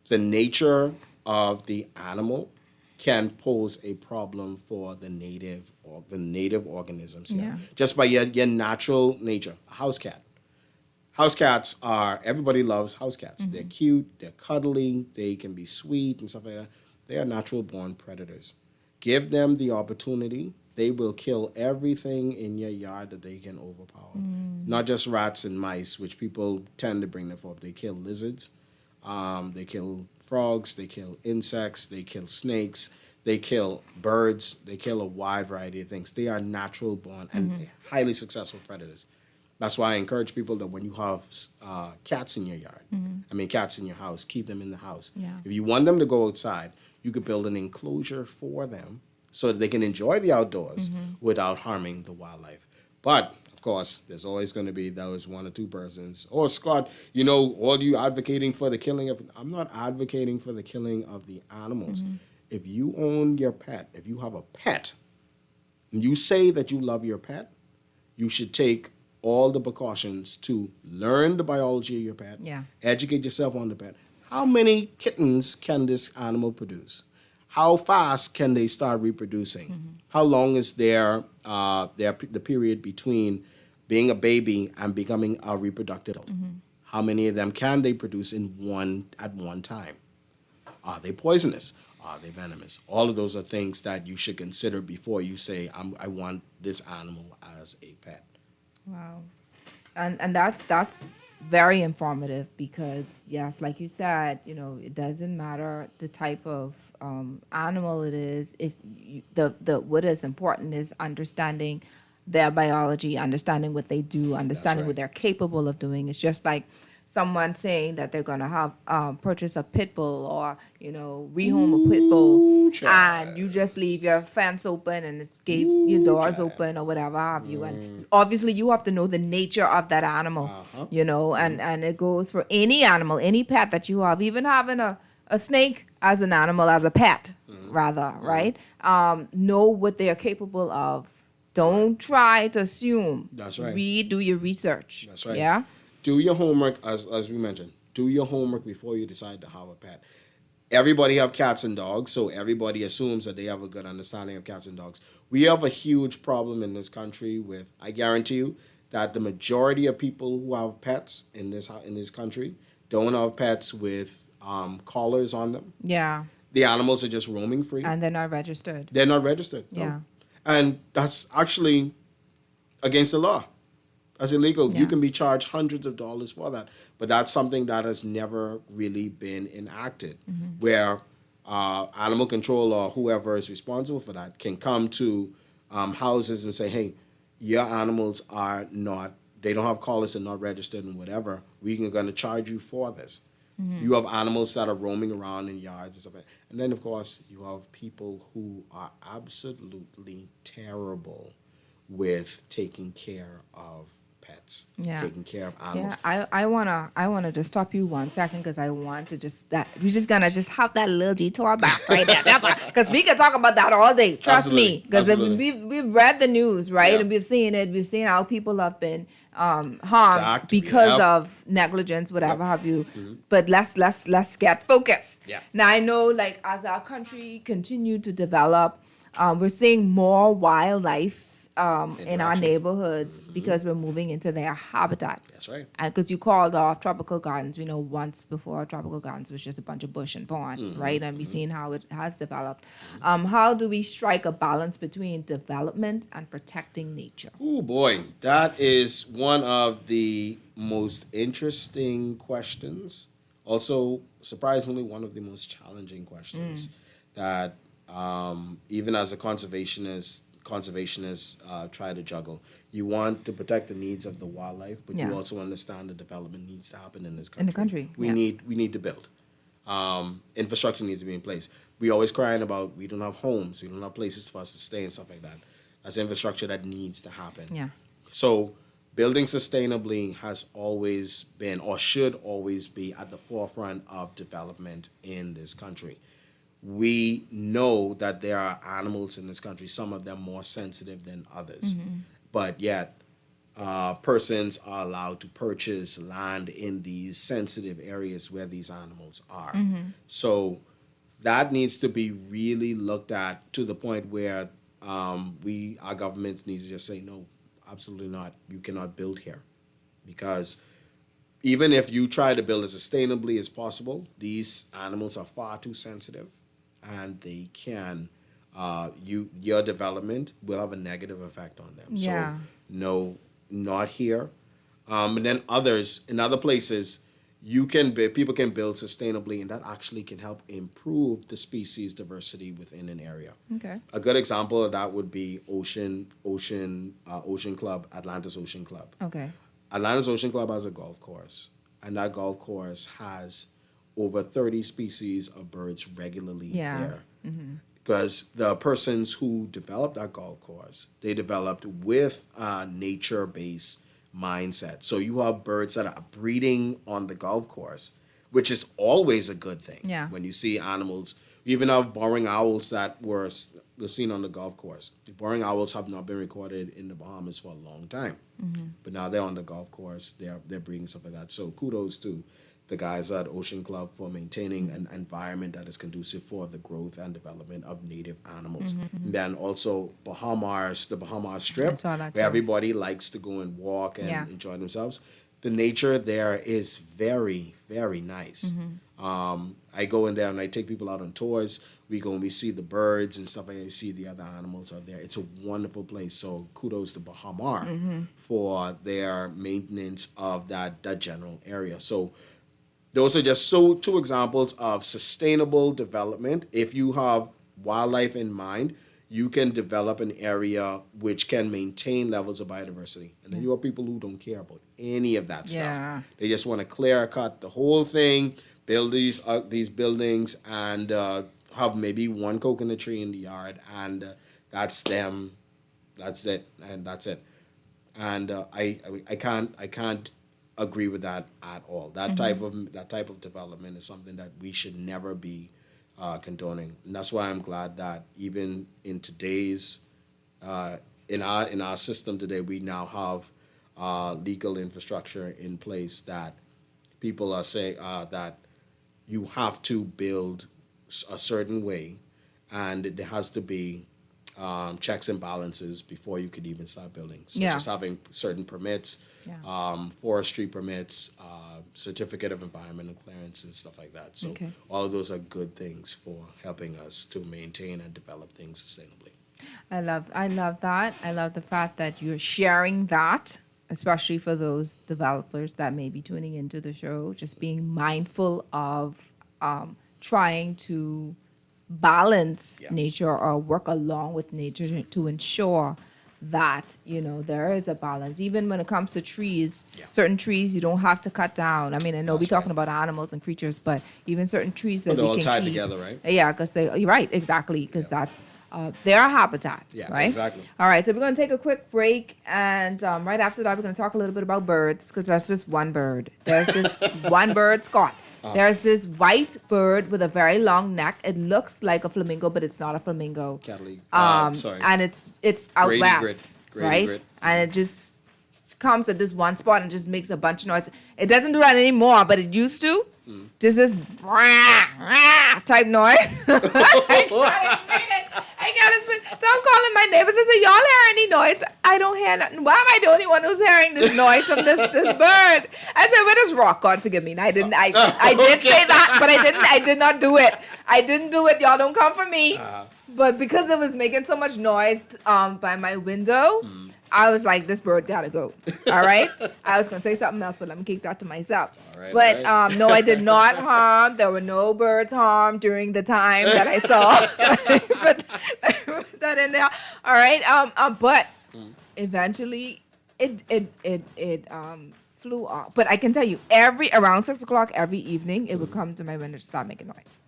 the nature of the animal can pose a problem for the native organisms. Yeah. Just by your natural nature. A house cat. House cats everybody loves house cats. They're cute, they're cuddly, they can be sweet and stuff like that. They are natural born predators. Give them the opportunity, they will kill everything in your yard that they can overpower. Not just rats and mice, which people tend to bring them for. They kill lizards, they kill frogs, they kill insects, they kill snakes, they kill birds, they kill a wide variety of things. They are natural born and highly successful predators. That's why I encourage people that when you have cats in your yard, cats in your house, keep them in the house. Yeah. If you want them to go outside, you could build an enclosure for them so that they can enjoy the outdoors without harming the wildlife. But, of course, there's always going to be those one or two persons. Oh, Scott, all you advocating for the killing of... I'm not advocating for the killing of the animals. If you own your pet, if you have a pet, and you say that you love your pet, you should take all the precautions to learn the biology of your pet, educate yourself on the pet. How many kittens can this animal produce? How fast can they start reproducing? How long is the period between being a baby and becoming a reproductive adult? How many of them can they produce at one time? Are they poisonous? Are they venomous? All of those are things that you should consider before you say, I want this animal as a pet. Wow. And that's very informative because, yes, like you said, it doesn't matter the type of animal it is. If what is important is understanding their biology, understanding what they do, understanding what they're capable of doing. It's just like someone saying that they're gonna have purchase a pit bull or rehome a pit bull, and you just leave your fence open and your doors open or whatever have you, and obviously you have to know the nature of that animal, and it goes for any animal, any pet that you have, even having a snake as an animal, as a pet, rather, right? Know what they are capable of. Don't try to assume. That's right. Do your research. That's right. Yeah. Do your homework, as we mentioned. Do your homework before you decide to have a pet. Everybody have cats and dogs, so everybody assumes that they have a good understanding of cats and dogs. We have a huge problem in this country with, I guarantee you, that the majority of people who have pets in this country don't have pets with collars on them. Yeah. The animals are just roaming free. And they're not registered. They're not registered. Yeah. No. And that's actually against the law. That's illegal. Yeah. You can be charged hundreds of dollars for that. But that's something that has never really been enacted, where animal control or whoever is responsible for that can come to houses and say, hey, your animals are not, they don't have collars and not registered and whatever. We're going to charge you for this. You have animals that are roaming around in yards and stuff like that. And then, of course, you have people who are absolutely terrible with taking care of pets, taking care of animals. Yeah, I wanna just stop you 1 second because I want to we're just gonna have that little detour back right there. That's why, because we can talk about that all day. Trust me, because we've read the news, right, and we've seen it. We've seen how people have been harmed because of negligence, whatever have you. But let's get focused. Yeah. Now I know, like, as our country continue to develop, we're seeing more wildlife in our neighborhoods because we're moving into their habitat. That's right. Because you called off tropical gardens. We know once before tropical gardens was just a bunch of bush and pond, right? And we've seen how it has developed. How do we strike a balance between development and protecting nature? Oh boy, that is one of the most interesting questions. Also, surprisingly, one of the most challenging questions that even as a conservationists try to juggle. You want to protect the needs of the wildlife, but you also understand the development needs to happen in this country. In the country, we need to build. Infrastructure needs to be in place. We always crying about we don't have homes, we don't have places for us to stay and stuff like that. That's infrastructure that needs to happen. Yeah. So building sustainably has always been, or should always be, at the forefront of development in this country. We know that there are animals in this country, some of them more sensitive than others, but yet persons are allowed to purchase land in these sensitive areas where these animals are. So that needs to be really looked at to the point where our government needs to just say, no, absolutely not. You cannot build here. Because even if you try to build as sustainably as possible, these animals are far too sensitive. And they can, your development will have a negative effect on them. Yeah. So, no, not here. And then in other places, people can build sustainably, and that actually can help improve the species diversity within an area. Okay. A good example of that would be Ocean Club, Atlantis Ocean Club. Okay. Atlantis Ocean Club has a golf course, and that golf course has over 30 species of birds regularly there. Because the persons who developed that golf course, they developed with a nature-based mindset. So you have birds that are breeding on the golf course, which is always a good thing. Yeah. When you see animals, you even have burrowing owls that were seen on the golf course. The burrowing owls have not been recorded in the Bahamas for a long time. But now they're on the golf course, they're breeding stuff like that. So kudos to the guys at Ocean Club for maintaining an environment that is conducive for the growth and development of native animals. And then also the Bahamas Strip, where everybody likes to go and walk and enjoy themselves. The nature there is very, very nice. I go in there and I take people out on tours. We go and we see the birds and stuff like that. You see the other animals out there. It's a wonderful place. So kudos to Bahamar for their maintenance of that general area. So those are just two examples of sustainable development. If you have wildlife in mind, you can develop an area which can maintain levels of biodiversity. And then you have people who don't care about any of that stuff. They just want to clear cut the whole thing, build these buildings, and have maybe one coconut tree in the yard, and that's them. That's it, and that's it. And I can't agree with that at all. That type of development is something that we should never be condoning. And that's why I'm glad that even in today's in our system today, we now have legal infrastructure in place that people are saying that you have to build a certain way, and there has to be checks and balances before you could even start building, such as having certain permits, forestry permits, certificate of environmental clearance, and stuff like that. So all of those are good things for helping us to maintain and develop things sustainably. I love that. I love the fact that you're sharing that, especially for those developers that may be tuning into the show, just being mindful of trying to balance nature or work along with nature to ensure that, there is a balance. Even when it comes to trees, certain trees you don't have to cut down. I mean, I know we're talking about animals and creatures, but even certain trees that they're we all can tied keep, together, right? Yeah, because you're right, exactly, because that's their habitat, right? Exactly. All right, so we're going to take a quick break, and right after that, we're going to talk a little bit about birds, because there's just one bird. There's this one bird, Scott. There's this white bird with a very long neck. It looks like a flamingo, but it's not a flamingo. Sorry. And it's out Grady west, right? grit. And it just comes at this one spot and just makes a bunch of noise. It doesn't do that anymore, but it used to. Just this type noise. I can't explain it. So I'm calling my neighbors and say, y'all hear any noise? I don't hear nothing. Why am I the only one who's hearing this noise from this bird? I said, where does Rock? God forgive me. And I did say that, but I did not do it. I didn't do it. Y'all don't come for me. But because it was making so much noise by my window, I was like, this bird gotta go. All right? I was gonna say something else, but let me keep that to myself. But no, I did not harm. There were no birds harmed during the time that I saw. Put that in there. All right. But eventually it flew off. But I can tell you, around 6:00 every evening, it would come to my window to start making noise.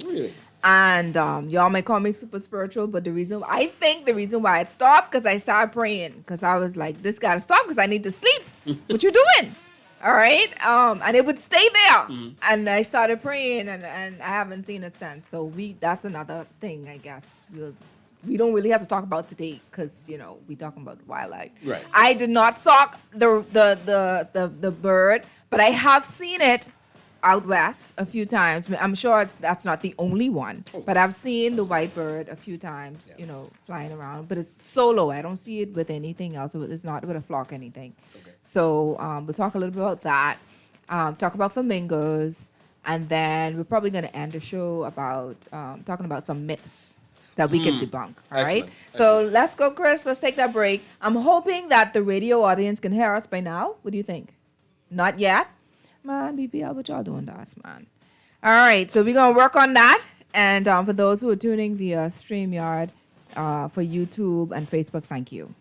Really? And y'all may call me super spiritual, but the reason why it stopped, because I started praying, because I was like, this gotta stop, because I need to sleep. What you doing? All right. And it would stay there. And I started praying, and I haven't seen it since. So that's another thing, I guess. We don't really have to talk about today, because we talking about wildlife. Right. I did not sock the bird, but I have seen it out west a few times. I'm sure that's not the only one, but I've seen the white bird a few times, flying around. But it's solo. I don't see it with anything else. It's not with a flock or anything. Okay. So we'll talk a little bit about that. Talk about flamingos, and then we're probably going to end the show about talking about some myths that we can debunk. All right. So let's go, Chris. Let's take that break. I'm hoping that the radio audience can hear us by now. What do you think? Not yet? Man, BPL, what y'all doing to us, man? All right, so we're going to work on that. And for those who are tuning via StreamYard, for YouTube and Facebook, thank you.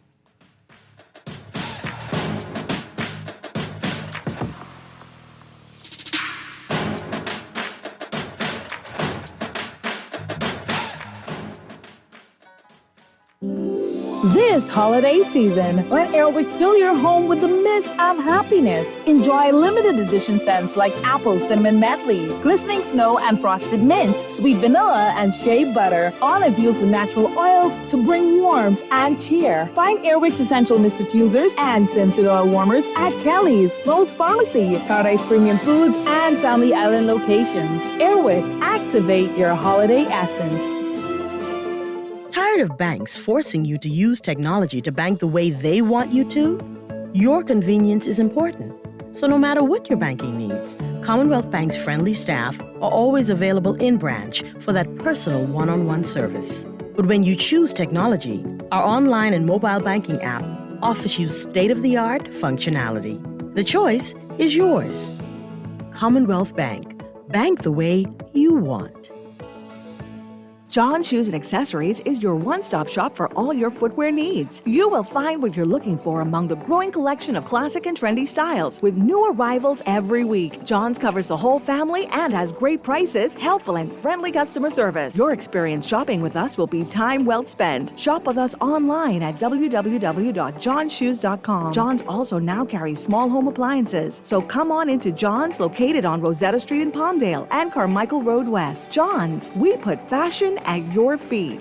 This holiday season, let Airwick fill your home with the mist of happiness. Enjoy limited edition scents like apple cinnamon medley, glistening snow and frosted mint, sweet vanilla and shea butter, all infused with natural oils to bring warmth and cheer. Find Airwick's essential mist diffusers and scented oil warmers at Kelly's, Lowe's Pharmacy, Paradise Premium Foods, and Family Island locations. Airwick, activate your holiday essence. Tired of banks forcing you to use technology to bank the way they want you to? Your convenience is important. So no matter what your banking needs, Commonwealth Bank's friendly staff are always available in branch for that personal one-on-one service. But when you choose technology, our online and mobile banking app offers you state-of-the-art functionality. The choice is yours. Commonwealth Bank. Bank the way you want. John Shoes and Accessories is your one-stop shop for all your footwear needs. You will find what you're looking for among the growing collection of classic and trendy styles with new arrivals every week. John's covers the whole family and has great prices, helpful and friendly customer service. Your experience shopping with us will be time well spent. Shop with us online at www.johnshoes.com. John's also now carries small home appliances, so come on into John's, located on Rosetta Street in Palmdale and Carmichael Road West. John's, we put fashion at your feet.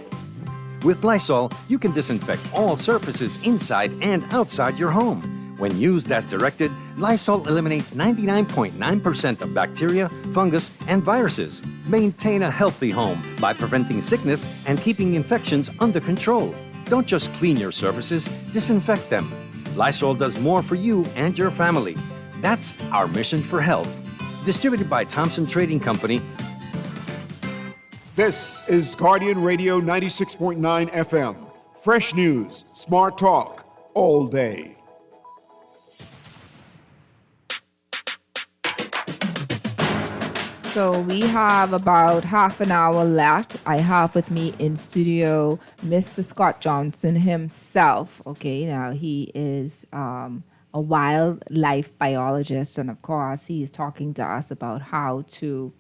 With Lysol, you can disinfect all surfaces inside and outside your home. When used as directed, Lysol eliminates 99.9% of bacteria, fungus, and viruses. Maintain a healthy home by preventing sickness and keeping infections under control. Don't just clean your surfaces, disinfect them. Lysol does more for you and your family. That's our mission for health. Distributed by Thompson Trading Company. This is Guardian Radio 96.9 FM. Fresh news, smart talk, all day. So we have about half an hour left. I have with me in studio Mr. Scott Johnson himself. Okay, now he is a wildlife biologist, and of course he is talking to us about how to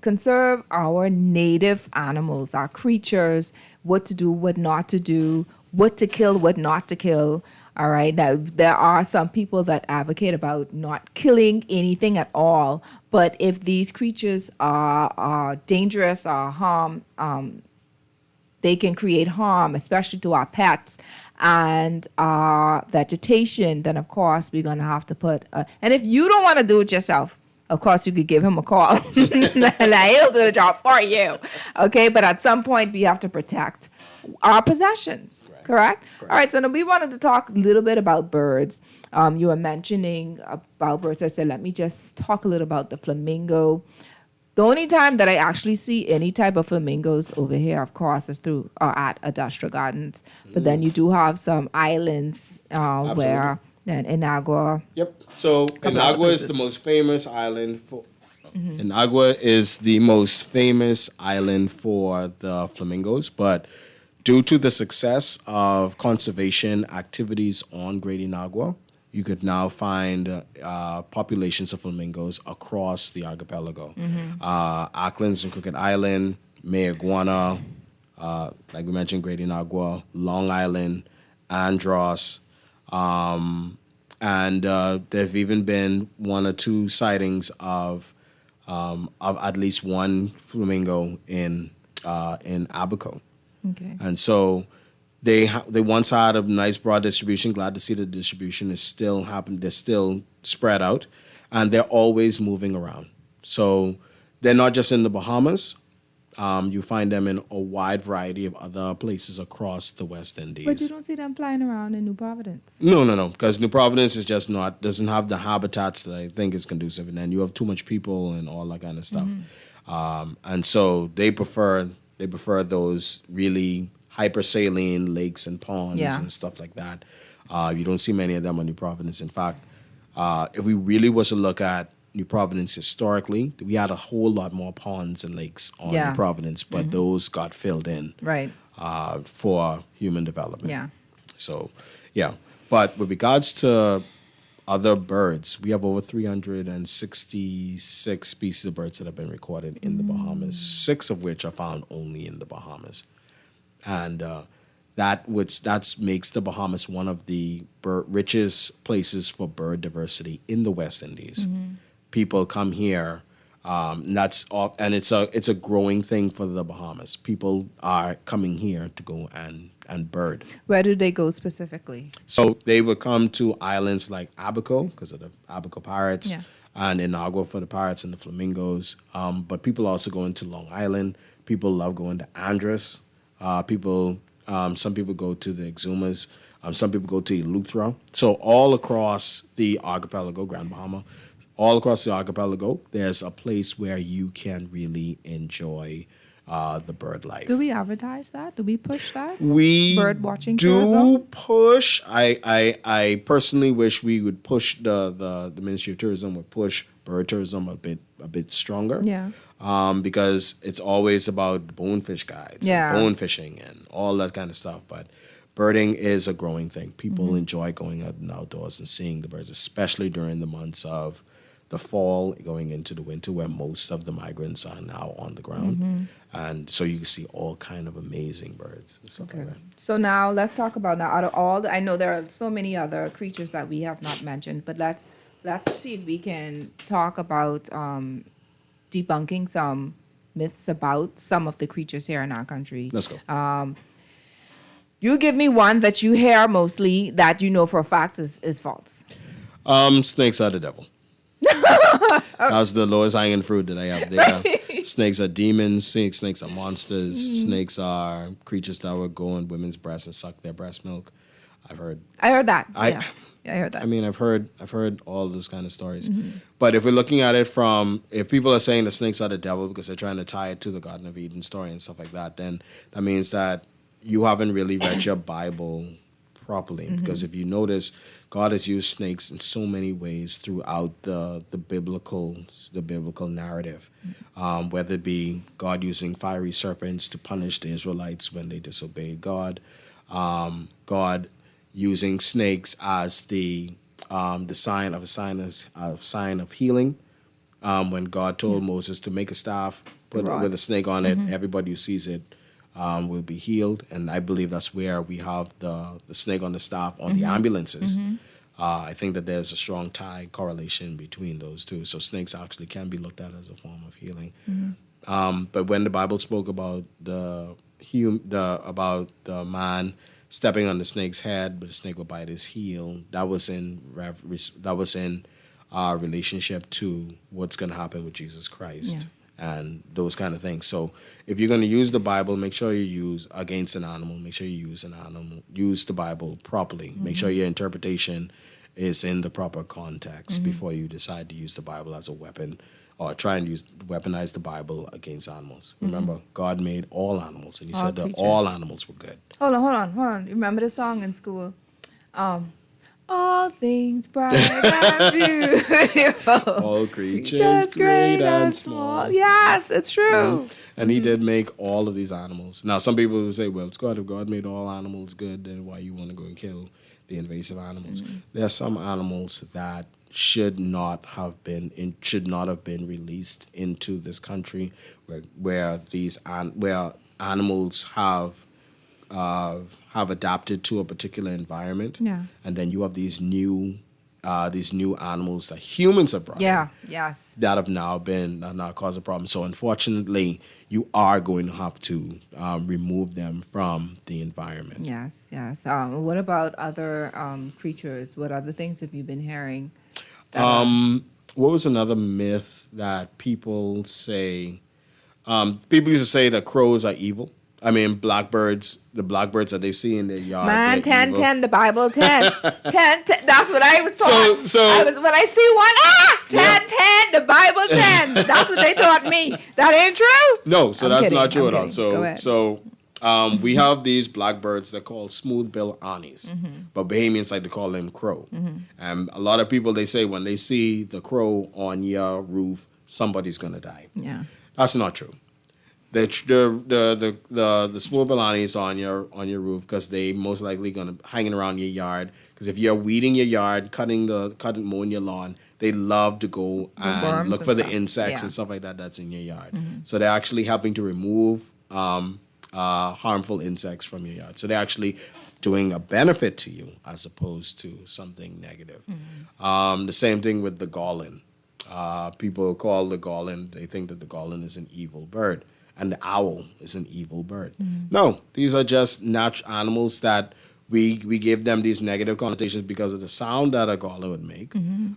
conserve our native animals, our creatures, what to do, what not to do, what to kill, what not to kill. All right. Now, there are some people that advocate about not killing anything at all. But if these creatures are dangerous or harm, they can create harm, especially to our pets and our vegetation, then of course we're going to have to put, and if you don't want to do it yourself, of course, you could give him a call. He'll do the job for you. Okay, but at some point, we have to protect our possessions. Correct? All right, so now we wanted to talk a little bit about birds. You were mentioning about birds. I said, let me just talk a little about the flamingo. The only time that I actually see any type of flamingos over here, of course, is through at industrial gardens. But then you do have some islands where... And Inagua. Yep. So Inagua is the most famous island for. Inagua is the most famous island for the flamingos, but due to the success of conservation activities on Great Inagua, you could now find populations of flamingos across the archipelago. Auckland's and Crooked Island, Mayaguana, like we mentioned, Great Inagua, Long Island, Andros. And there've even been one or two sightings of at least one flamingo in Abaco. Okay. And so they once had a nice broad distribution. Glad to see the distribution is still happening. They're still spread out, and they're always moving around. So they're not just in the Bahamas. You find them in a wide variety of other places across the West Indies. But you don't see them flying around in New Providence. No, because New Providence is just doesn't have the habitats that I think is conducive, and then you have too much people and all that kind of stuff. And so they prefer those really hypersaline lakes and ponds and stuff like that. You don't see many of them on New Providence. In fact, if we really was to look at New Providence historically, we had a whole lot more ponds and lakes on New Providence, but those got filled in for human development. Yeah. So, yeah. But with regards to other birds, we have over 366 species of birds that have been recorded in the Bahamas, 6 of which are found only in the Bahamas. And that makes the Bahamas one of the richest places for bird diversity in the West Indies. People come here, and it's a growing thing for the Bahamas. People are coming here to go and bird. Where do they go specifically? So they would come to islands like Abaco because of the Abaco parrots, and Inagua for the parrots and the flamingos. But people also go into Long Island. People love going to Andros. Some people go to the Exumas. Some people go to Eleuthera. So all across the archipelago, Grand Bahama, all across the archipelago, there's a place where you can really enjoy the bird life. Do we advertise that? Do we push that? We bird watching do tourism? push. I personally wish we would push the Ministry of Tourism would push bird tourism a bit stronger. Yeah. Because it's always about bonefish guides, Yeah. and bone fishing, and all that kind of stuff. But birding is a growing thing. People enjoy going out and outdoors and seeing the birds, especially during the months of the fall, going into the winter, where most of the migrants are now on the ground. And so you can see all kind of amazing birds and stuff like that. So now let's talk about now out of all the, I know there are so many other creatures that we have not mentioned, but let's see if we can talk about debunking some myths about some of the creatures here in our country. Let's go. You give me one that you hear mostly that you know for a fact is false. Snakes are the devil. That's the lowest hanging fruit that I have there. Snakes are demons. Snakes are monsters. Snakes are creatures that will go in women's breasts and suck their breast milk. I heard that. Yeah, I heard that. I mean, I've heard all those kind of stories. But if we're looking at it from, if people are saying the snakes are the devil because they're trying to tie it to the Garden of Eden story and stuff like that, then that means that you haven't really read your Bible properly. Because if you notice, God has used snakes in so many ways throughout the biblical narrative, whether it be God using fiery serpents to punish the Israelites when they disobeyed God, God using snakes as the sign of healing. When God told Moses to make a staff, put it with a snake on it, everybody who sees it will be healed. And I believe that's where we have the snake on the staff on the ambulances. I think that there's a strong correlation between those two. So snakes actually can be looked at as a form of healing. But when the Bible spoke about the man stepping on the snake's head, but the snake will bite his heel, that was in relationship to what's going to happen with Jesus Christ. And those kind of things. So if you're going to use the Bible, make sure you use against an animal. Make sure you use the Bible properly. Make sure your interpretation is in the proper context before you decide to use the Bible as a weapon or try and weaponize the Bible against animals. Remember, God made all animals, and he said that all animals were good. Hold on. You remember the song in school? All things bright and beautiful. All creatures great and small. Yes, it's true. And he did make all of these animals. Now, some people will say, well, it's God. If God made all animals good, then why you want to go and kill the invasive animals? There are some animals that should not have been released into this country where animals have adapted to a particular environment, and then you have these new animals that humans have brought in, that have now caused a problem. So unfortunately, you are going to have to remove them from the environment. Yes. What about other creatures? What other things have you been hearing? What was another myth that people say? People used to say that crows are evil. I mean, blackbirds, the blackbirds that they see in their yard. Man, 10, the Bible, 10. 10, that's what I was taught. When I see one, 10, the Bible, 10. That's what they taught me. That ain't true? No, so that's not true at all. Go ahead. So we have these blackbirds that are called smooth-billed Annies, but Bahamians like to call them crow. And a lot of people, they say when they see the crow on your roof, somebody's going to die. Yeah. That's not true. The smooth-billed Annies on your roof because they most likely going to hanging around your yard. Because if you're weeding your yard, mowing your lawn, they love to go and look for the insects and stuff like that that's in your yard. So they're actually helping to remove harmful insects from your yard. So they're actually doing a benefit to you as opposed to something negative. The same thing with the garland. People call the garland, they think that the garland is an evil bird. And the owl is an evil bird. No, these are just natural animals that we give them these negative connotations because of the sound that a garland would make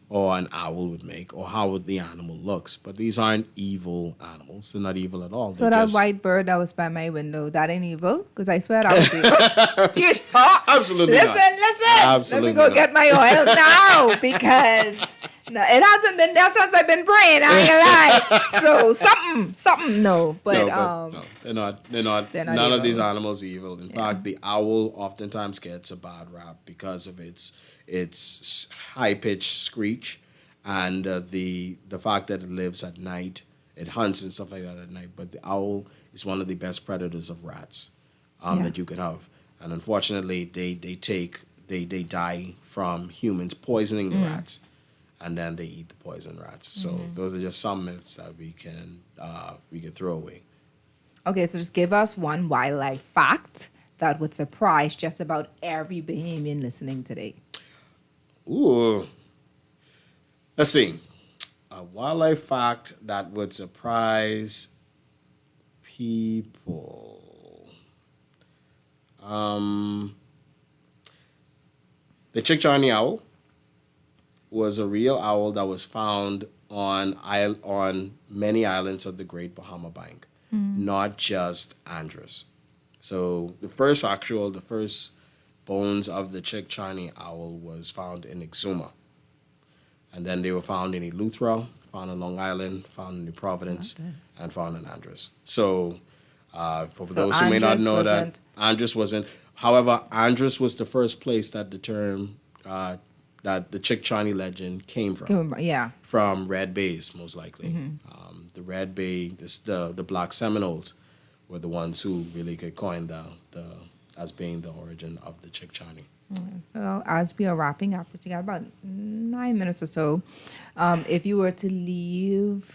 or an owl would make or how the animal looks. But these aren't evil animals. They're not evil at all. So that white bird that was by my window, that ain't evil? Because I swear that was evil. You sure? Absolutely listen, not. Listen. Absolutely Let me go get my oil now because... No, it hasn't been there since I've been praying. I ain't lie. So something. No, but they're not. None evil. of these animals are evil. In fact, the owl oftentimes gets a bad rap because of its high pitched screech And the fact that it lives at night, it hunts and stuff like that at night. But the owl is one of the best predators of rats that you could have. And unfortunately, they die from humans poisoning the rats, and then they eat the poisoned rats. So those are just some myths that we can throw away. Okay, so just give us one wildlife fact that would surprise just about every Bahamian listening today. Ooh. Let's see. A wildlife fact that would surprise people. The Chick-Charney owl was a real owl that was found on many islands of the Great Bahama Bank, not just Andros. So the first bones of the Chick-Charney owl was found in Exuma. And then they were found in Eleuthera, found on Long Island, found in New Providence, and found in Andros. So for those who may not know that, Andros wasn't. However, Andros was the first place that the term, that the Chick-Charney legend came from. From Red Bays, most likely. The Red Bay, the Black Seminoles were the ones who really could coin as being the origin of the Chick-Charney. Well, as we are wrapping up, we got about 9 minutes or so. If you were to leave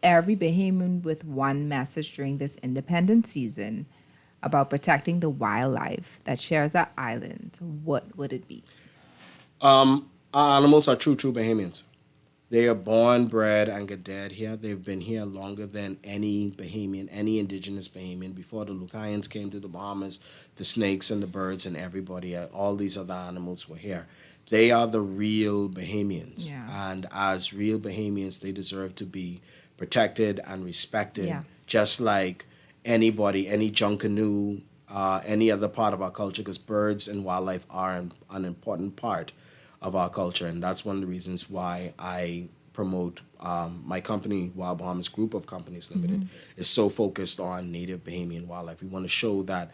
every Bahamian with one message during this independent season about protecting the wildlife that shares our island, what would it be? Our animals are true Bahamians. They are born, bred, and get dead here. They've been here longer than any Bahamian, any indigenous Bahamian. Before the Lucayans came to the Bahamas, the snakes and the birds and everybody, all these other animals were here. They are the real Bahamians. And as real Bahamians, they deserve to be protected and respected, just like anybody, any Junkanoo, any other part of our culture, because birds and wildlife are an important part of our culture. And that's one of the reasons why I promote my company, Wild Bahamas Group of Companies Limited, is so focused on native Bahamian wildlife. We want to show that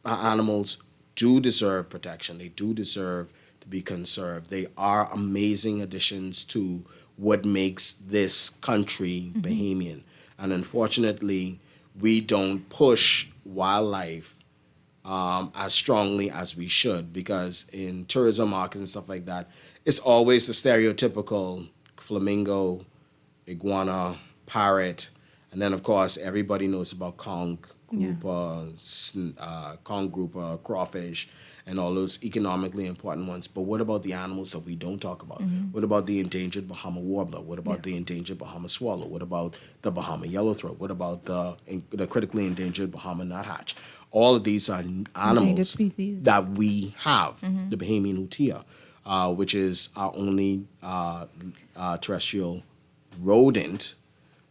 our animals do deserve protection. They do deserve to be conserved. They are amazing additions to what makes this country Bahamian. And unfortunately, we don't push wildlife as strongly as we should, because in tourism markets and stuff like that, it's always the stereotypical flamingo, iguana, parrot, and then of course everybody knows about conch grouper, crawfish, and all those economically important ones. But what about the animals that we don't talk about? What about the endangered Bahama warbler? What about the endangered Bahama swallow? What about the Bahama yellowthroat? What about the critically endangered Bahama nuthatch? All of these are animals that we have. The Bahamian hutia, which is our only terrestrial rodent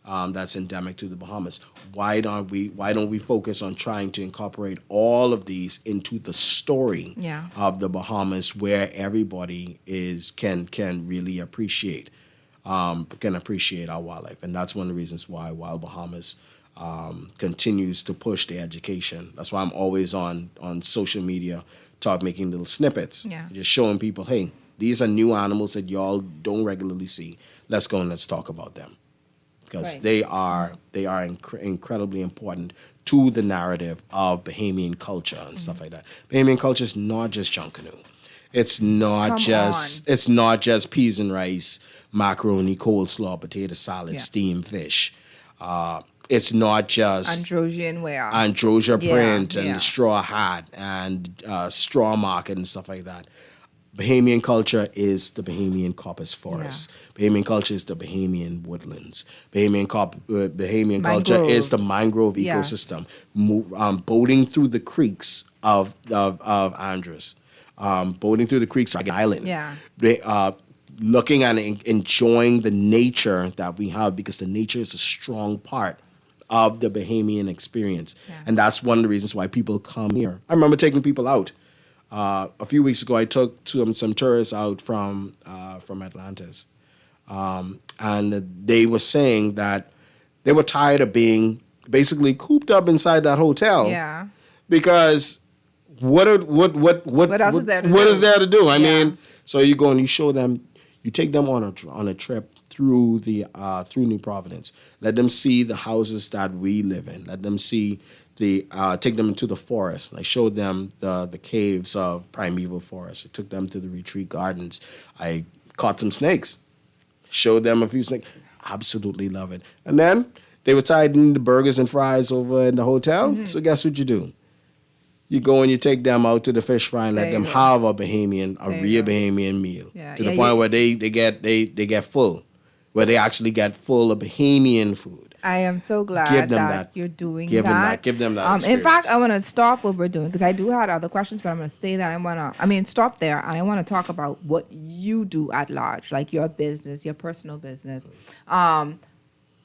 that's endemic to the Bahamas. Why don't we focus on trying to incorporate all of these into the story of the Bahamas, where everybody can really appreciate our wildlife? And that's one of the reasons why Wild Bahamas continues to push the education. That's why I'm always on social media, making little snippets, just showing people, hey, these are new animals that y'all don't regularly see. Let's go and let's talk about them, because they are incredibly important to the narrative of Bahamian culture and stuff like that. Bahamian culture is not just Junkanoo. It's not just peas and rice, macaroni, coleslaw, potato salad, steamed fish. It's not just Androsia print and the straw hat and straw market and stuff like that. Bahamian culture is the Bahamian coppice forest. Bahamian culture is the Bahamian woodlands. Bahamian culture is the mangrove ecosystem. Boating through the creeks of Andros, boating through the creeks of Island. Looking and enjoying the nature that we have, because the nature is a strong part of the Bahamian experience. And that's one of the reasons why people come here. I remember taking people out. A few weeks ago, I took some tourists out from Atlantis. And they were saying that they were tired of being basically cooped up inside that hotel. Because what else is there to do? I mean, so you go and you show them, You take them on a trip through New Providence. Let them see the houses that we live in. Let them see take them into the forest. I showed them the caves of primeval forest. I took them to the retreat gardens. I caught some snakes. Showed them a few snakes. Absolutely love it. And then they were tired eating the burgers and fries over in the hotel. Mm-hmm. So guess what you do? You go and you take them out to the fish fry and let them have a real Bahamian meal. Yeah, to the point where they get full, where they actually get full of Bahamian food. I am so glad that you're doing that. Give them that. In fact, I want to stop what we're doing because I do have other questions, but I'm going to stay there. Stop there, and I want to talk about what you do at large, like your business, your personal business.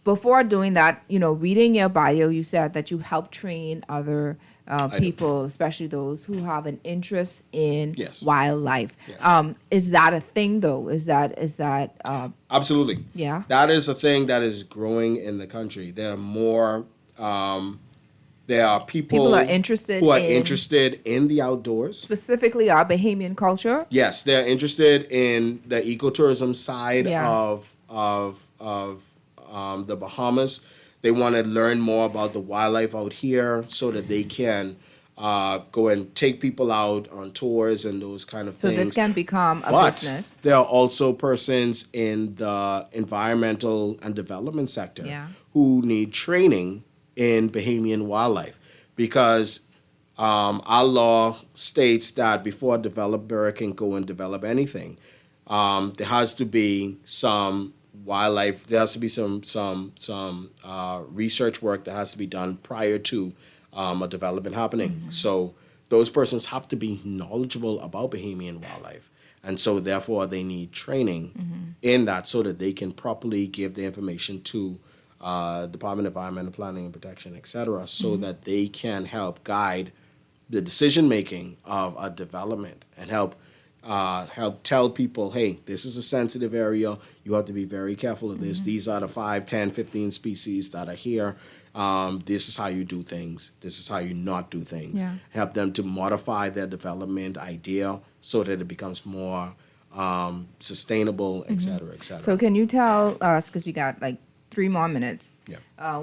Before doing that, reading your bio, you said that you help train other people, especially those who have an interest in wildlife. Yes. Is that a thing, though? Is that absolutely? Yeah, that is a thing that is growing in the country. There are more. There are people are interested who are interested in the outdoors, specifically our Bahamian culture. Yes, they're interested in the ecotourism side of the Bahamas. They want to learn more about the wildlife out here so that they can go and take people out on tours and those kind of things. So this can become a business. There are also persons in the environmental and development sector who need training in Bahamian wildlife because our law states that before a developer can go and develop anything, there has to be some wildlife. There has to be some research work that has to be done prior to a development happening. Mm-hmm. So those persons have to be knowledgeable about Bahamian wildlife, and so therefore they need training in that so that they can properly give the information to Department of Environmental Planning and Protection, etc., so that they can help guide the decision making of a development and help tell people, hey, this is a sensitive area. You have to be very careful of this. These are the 5, 10, 15 species that are here. This is how you do things. This is how you not do things. Yeah. Help them to modify their development idea so that it becomes more sustainable, et cetera, et cetera. So can you tell us, because you got like 3 more minutes,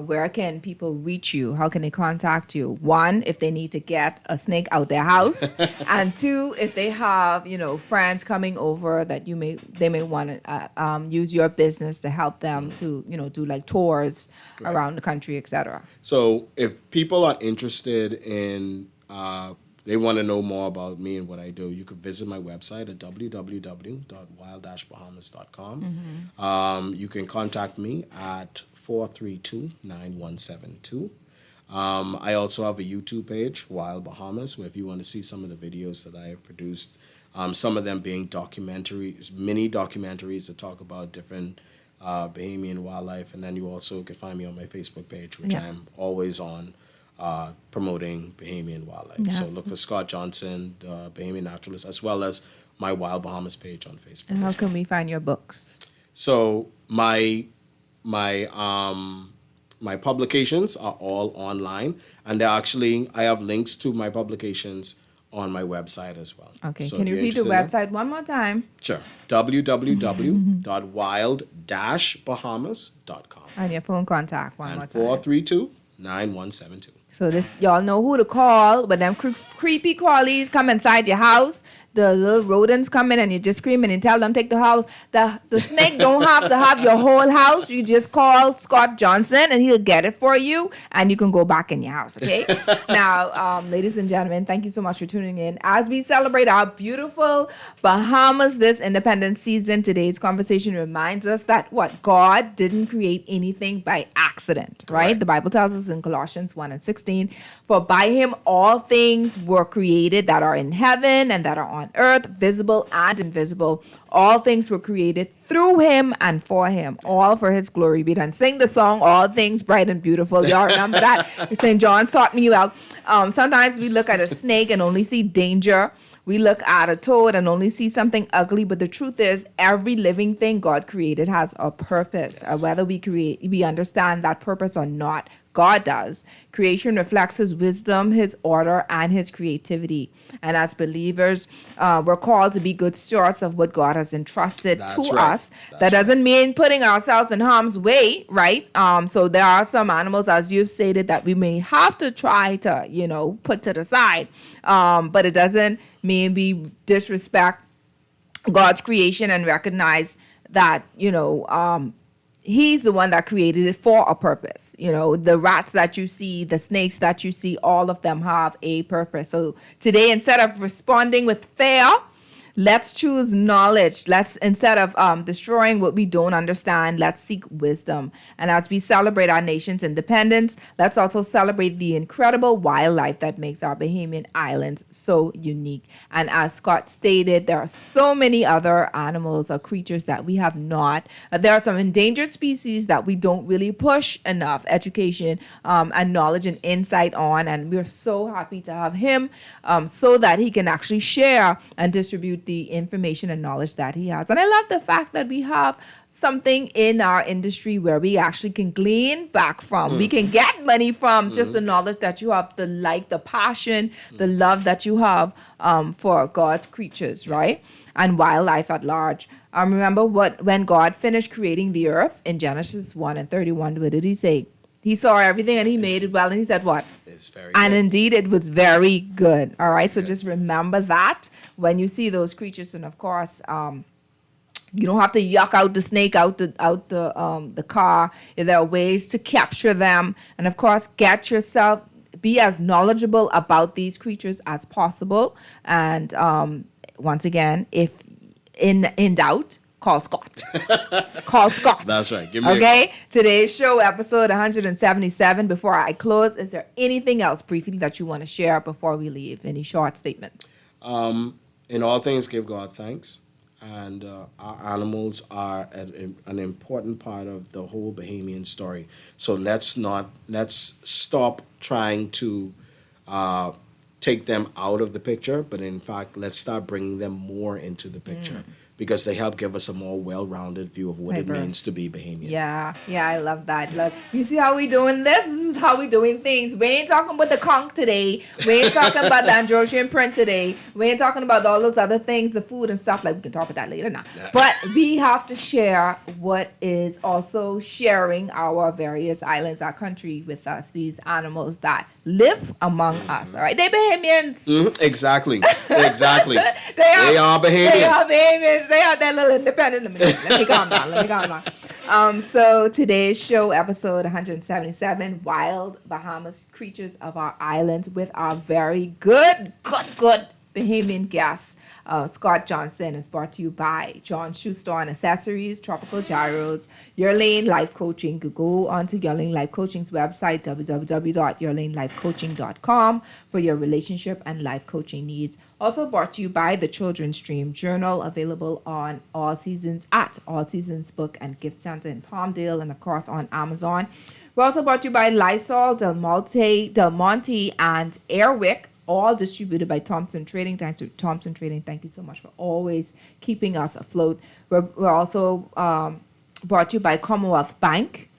where can people reach you? How can they contact you? 1, if they need to get a snake out their house, and 2, if they have friends coming over that they may want to use your business to help them to do like tours around the country, etc. So if people are interested in they want to know more about me and what I do, you could visit my website at www.wild-bahamas.com. You can contact me at 432-9172. I also have a YouTube page, Wild Bahamas, where if you want to see some of the videos that I have produced, some of them being mini documentaries that talk about different Bahamian wildlife. And then you also can find me on my Facebook page, which I am always on. Promoting Bahamian wildlife. Yeah. So look for Scott Johnson, the Bahamian naturalist, as well as my Wild Bahamas page on Facebook. And how can we find your books? So my publications are all online, and I have links to my publications on my website as well. Okay, so can you repeat the website one more time? Sure, www.wild-bahamas.com. And your phone contact one more time. 432-9172. So y'all know who to call, but them creepy crawlies come inside your house. The little rodents come in and you just scream and you tell them take the house. The snake don't have to have your whole house. You just call Scott Johnson and he'll get it for you and you can go back in your house, okay? Now, ladies and gentlemen, thank you so much for tuning in. As we celebrate our beautiful Bahamas this Independence season, today's conversation reminds us that God didn't create anything by accident, right? Correct. The Bible tells us in Colossians 1:16, for by him all things were created that are in heaven and that are on earth, visible and invisible. All things were created through him and for him, all for his glory be done. Sing the song, All Things Bright and Beautiful. Y'all remember that? St. John taught me about. Sometimes we look at a snake and only see danger. We look at a toad and only see something ugly, but the truth is every living thing God created has a purpose. Yes. Whether we understand that purpose or not, God does. Creation reflects his wisdom, his order, and his creativity. And as believers, we're called to be good stewards of what God has entrusted to us. That doesn't mean putting ourselves in harm's way, right? So there are some animals, as you've stated, that we may have to try to, put to the side. But it doesn't mean we disrespect God's creation and recognize that, he's the one that created it for a purpose. The rats that you see, the snakes that you see, all of them have a purpose. So today, instead of responding with fear, let's choose knowledge. Instead of destroying what we don't understand, let's seek wisdom. And as we celebrate our nation's independence, let's also celebrate the incredible wildlife that makes our Bahamian Islands so unique. And as Scott stated, there are so many other animals or creatures that we have not. There are some endangered species that we don't really push enough education and knowledge and insight on. And we're so happy to have him so that he can actually share and distribute the information and knowledge that he has. And I love the fact that we have something in our industry where we actually can glean back from. We can get money from just the knowledge that you have, the passion, the love that you have for God's creatures, right? And wildlife at large. Remember when God finished creating the earth in Genesis 1:31, what did he say? He saw everything and he made it well. And he said what? It's very and good. Indeed, it was very good. All right. So just remember that when you see those creatures. And of course, you don't have to yuck out the snake out the car. There are ways to capture them. And of course, be as knowledgeable about these creatures as possible. And once again, if in doubt, call Scott. Call Scott. That's right. Give me okay? Today's show, episode 177. Before I close, is there anything else briefly that you want to share before we leave? Any short statements? In all things, give God thanks. And our animals are an important part of the whole Bahamian story. So let's stop trying to take them out of the picture, but in fact, let's start bringing them more into the picture. Because they help give us a more well-rounded view of what it means to be Bahamian. Yeah, I love that. Look, you see how we doing this? This is how we doing things. We ain't talking about the conch today. We ain't talking about the Androsian print today. We ain't talking about all those other things, the food and stuff. Like, we can talk about that later now. But we have to share what is also sharing our various islands, our country with us, these animals that live among us. All right, they Bahamians. Exactly. They are Bahamians. They are Bahamians. They are that little independent. Let me calm down. So today's show, episode 177, Wild Bahamas Creatures of Our Islands, with our very good Bahamian guest, Scott Johnson, is brought to you by John Shoe Store and Accessories, Tropical Gyros, Your Lane Life Coaching. You could go onto Your Lane Life Coaching's website, www.yourlanelifecoaching.com, for your relationship and life coaching needs. Also brought to you by the Children's Dream Journal, available on All Seasons at All Seasons Book and Gift Center in Palmdale, and of course on Amazon. We're also brought to you by Lysol, Del Monte, and Airwick, all distributed by Thompson Trading. Thanks to Thompson Trading. Thank you so much for always keeping us afloat. We're also brought to you by Commonwealth Bank,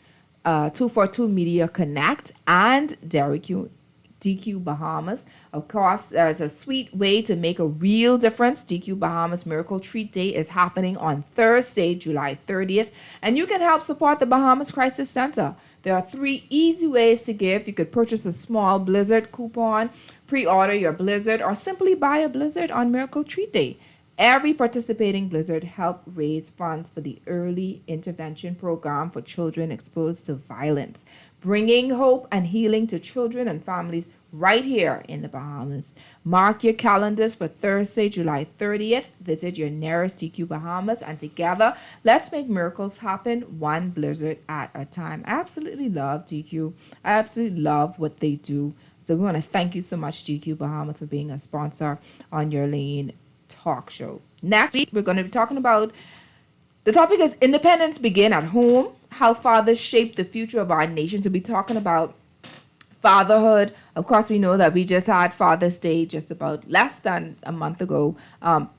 242 Media Connect, and DQ Bahamas. Of course, there's a sweet way to make a real difference. DQ Bahamas Miracle Treat Day is happening on Thursday, July 30th, and you can help support the Bahamas Crisis Center. There are 3 easy ways to give. You could purchase a small Blizzard coupon, pre-order your Blizzard, or simply buy a Blizzard on Miracle Treat Day. Every participating Blizzard helps raise funds for the Early Intervention Program for children exposed to violence, bringing hope and healing to children and families right here in the Bahamas. Mark your calendars for Thursday, July 30th. Visit your nearest DQ Bahamas, and together, let's make miracles happen, one Blizzard at a time. I absolutely love DQ. I absolutely love what they do. So we want to thank you so much, DQ Bahamas, for being a sponsor on Your Lane Talk Show. Next week, we're going to be talking about, the topic is Independence Begin at Home, how fathers shape the future of our nation. So we'll be talking about fatherhood. Of course, we know that we just had Father's Day just about less than a month ago,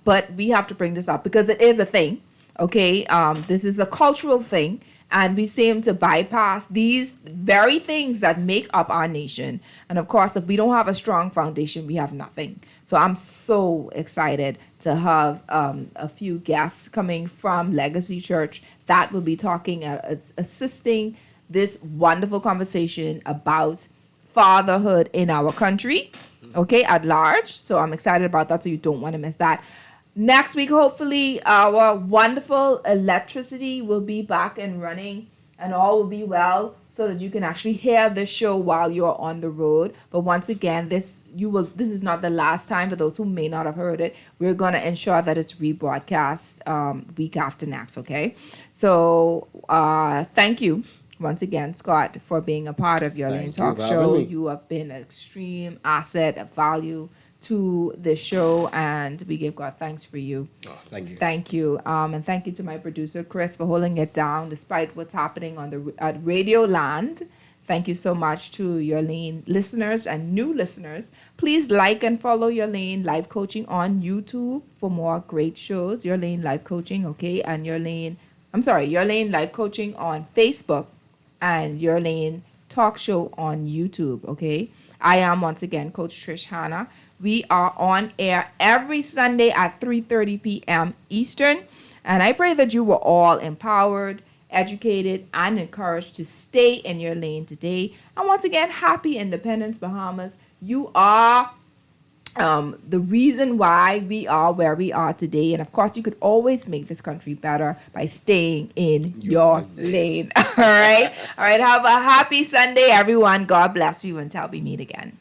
but we have to bring this up because it is a thing, okay? This is a cultural thing, And we seem to bypass these very things that make up our nation. And of course, if we don't have a strong foundation, we have nothing. So I'm so excited to have a few guests coming from Legacy Church that will be talking, assisting this wonderful conversation about fatherhood in our country, okay, at large. So I'm excited about that, so you don't want to miss that. Next week, hopefully, our wonderful electricity will be back and running and all will be well so that you can actually hear the show while you're on the road. But once again, this is not the last time. For those who may not have heard it, we're going to ensure that it's rebroadcast week after next, okay? So thank you once again, Scott, for being a part of your Lane Talk Show. You have been an extreme asset, a value to the show, and we give God thanks for you. Oh, thank you. Thank you. And thank you to my producer, Chris, for holding it down despite what's happening at Radio Land. Thank you so much to your Lane listeners and new listeners. Please like and follow Your Lane Life Coaching on YouTube for more great shows. Your Lane Life Coaching, okay? And Your Lane Life Coaching on Facebook and Your Lane Talk Show on YouTube, okay? I am, once again, Coach Trish Hanna. We are on air every Sunday at 3:30 p.m. Eastern. And I pray that you were all empowered, educated, and encouraged to stay in your lane today. And once again, happy Independence, Bahamas. You are the reason why we are where we are today. And of course, you could always make this country better by staying in your lane. All right. All right. Have a happy Sunday, everyone. God bless you until we meet again.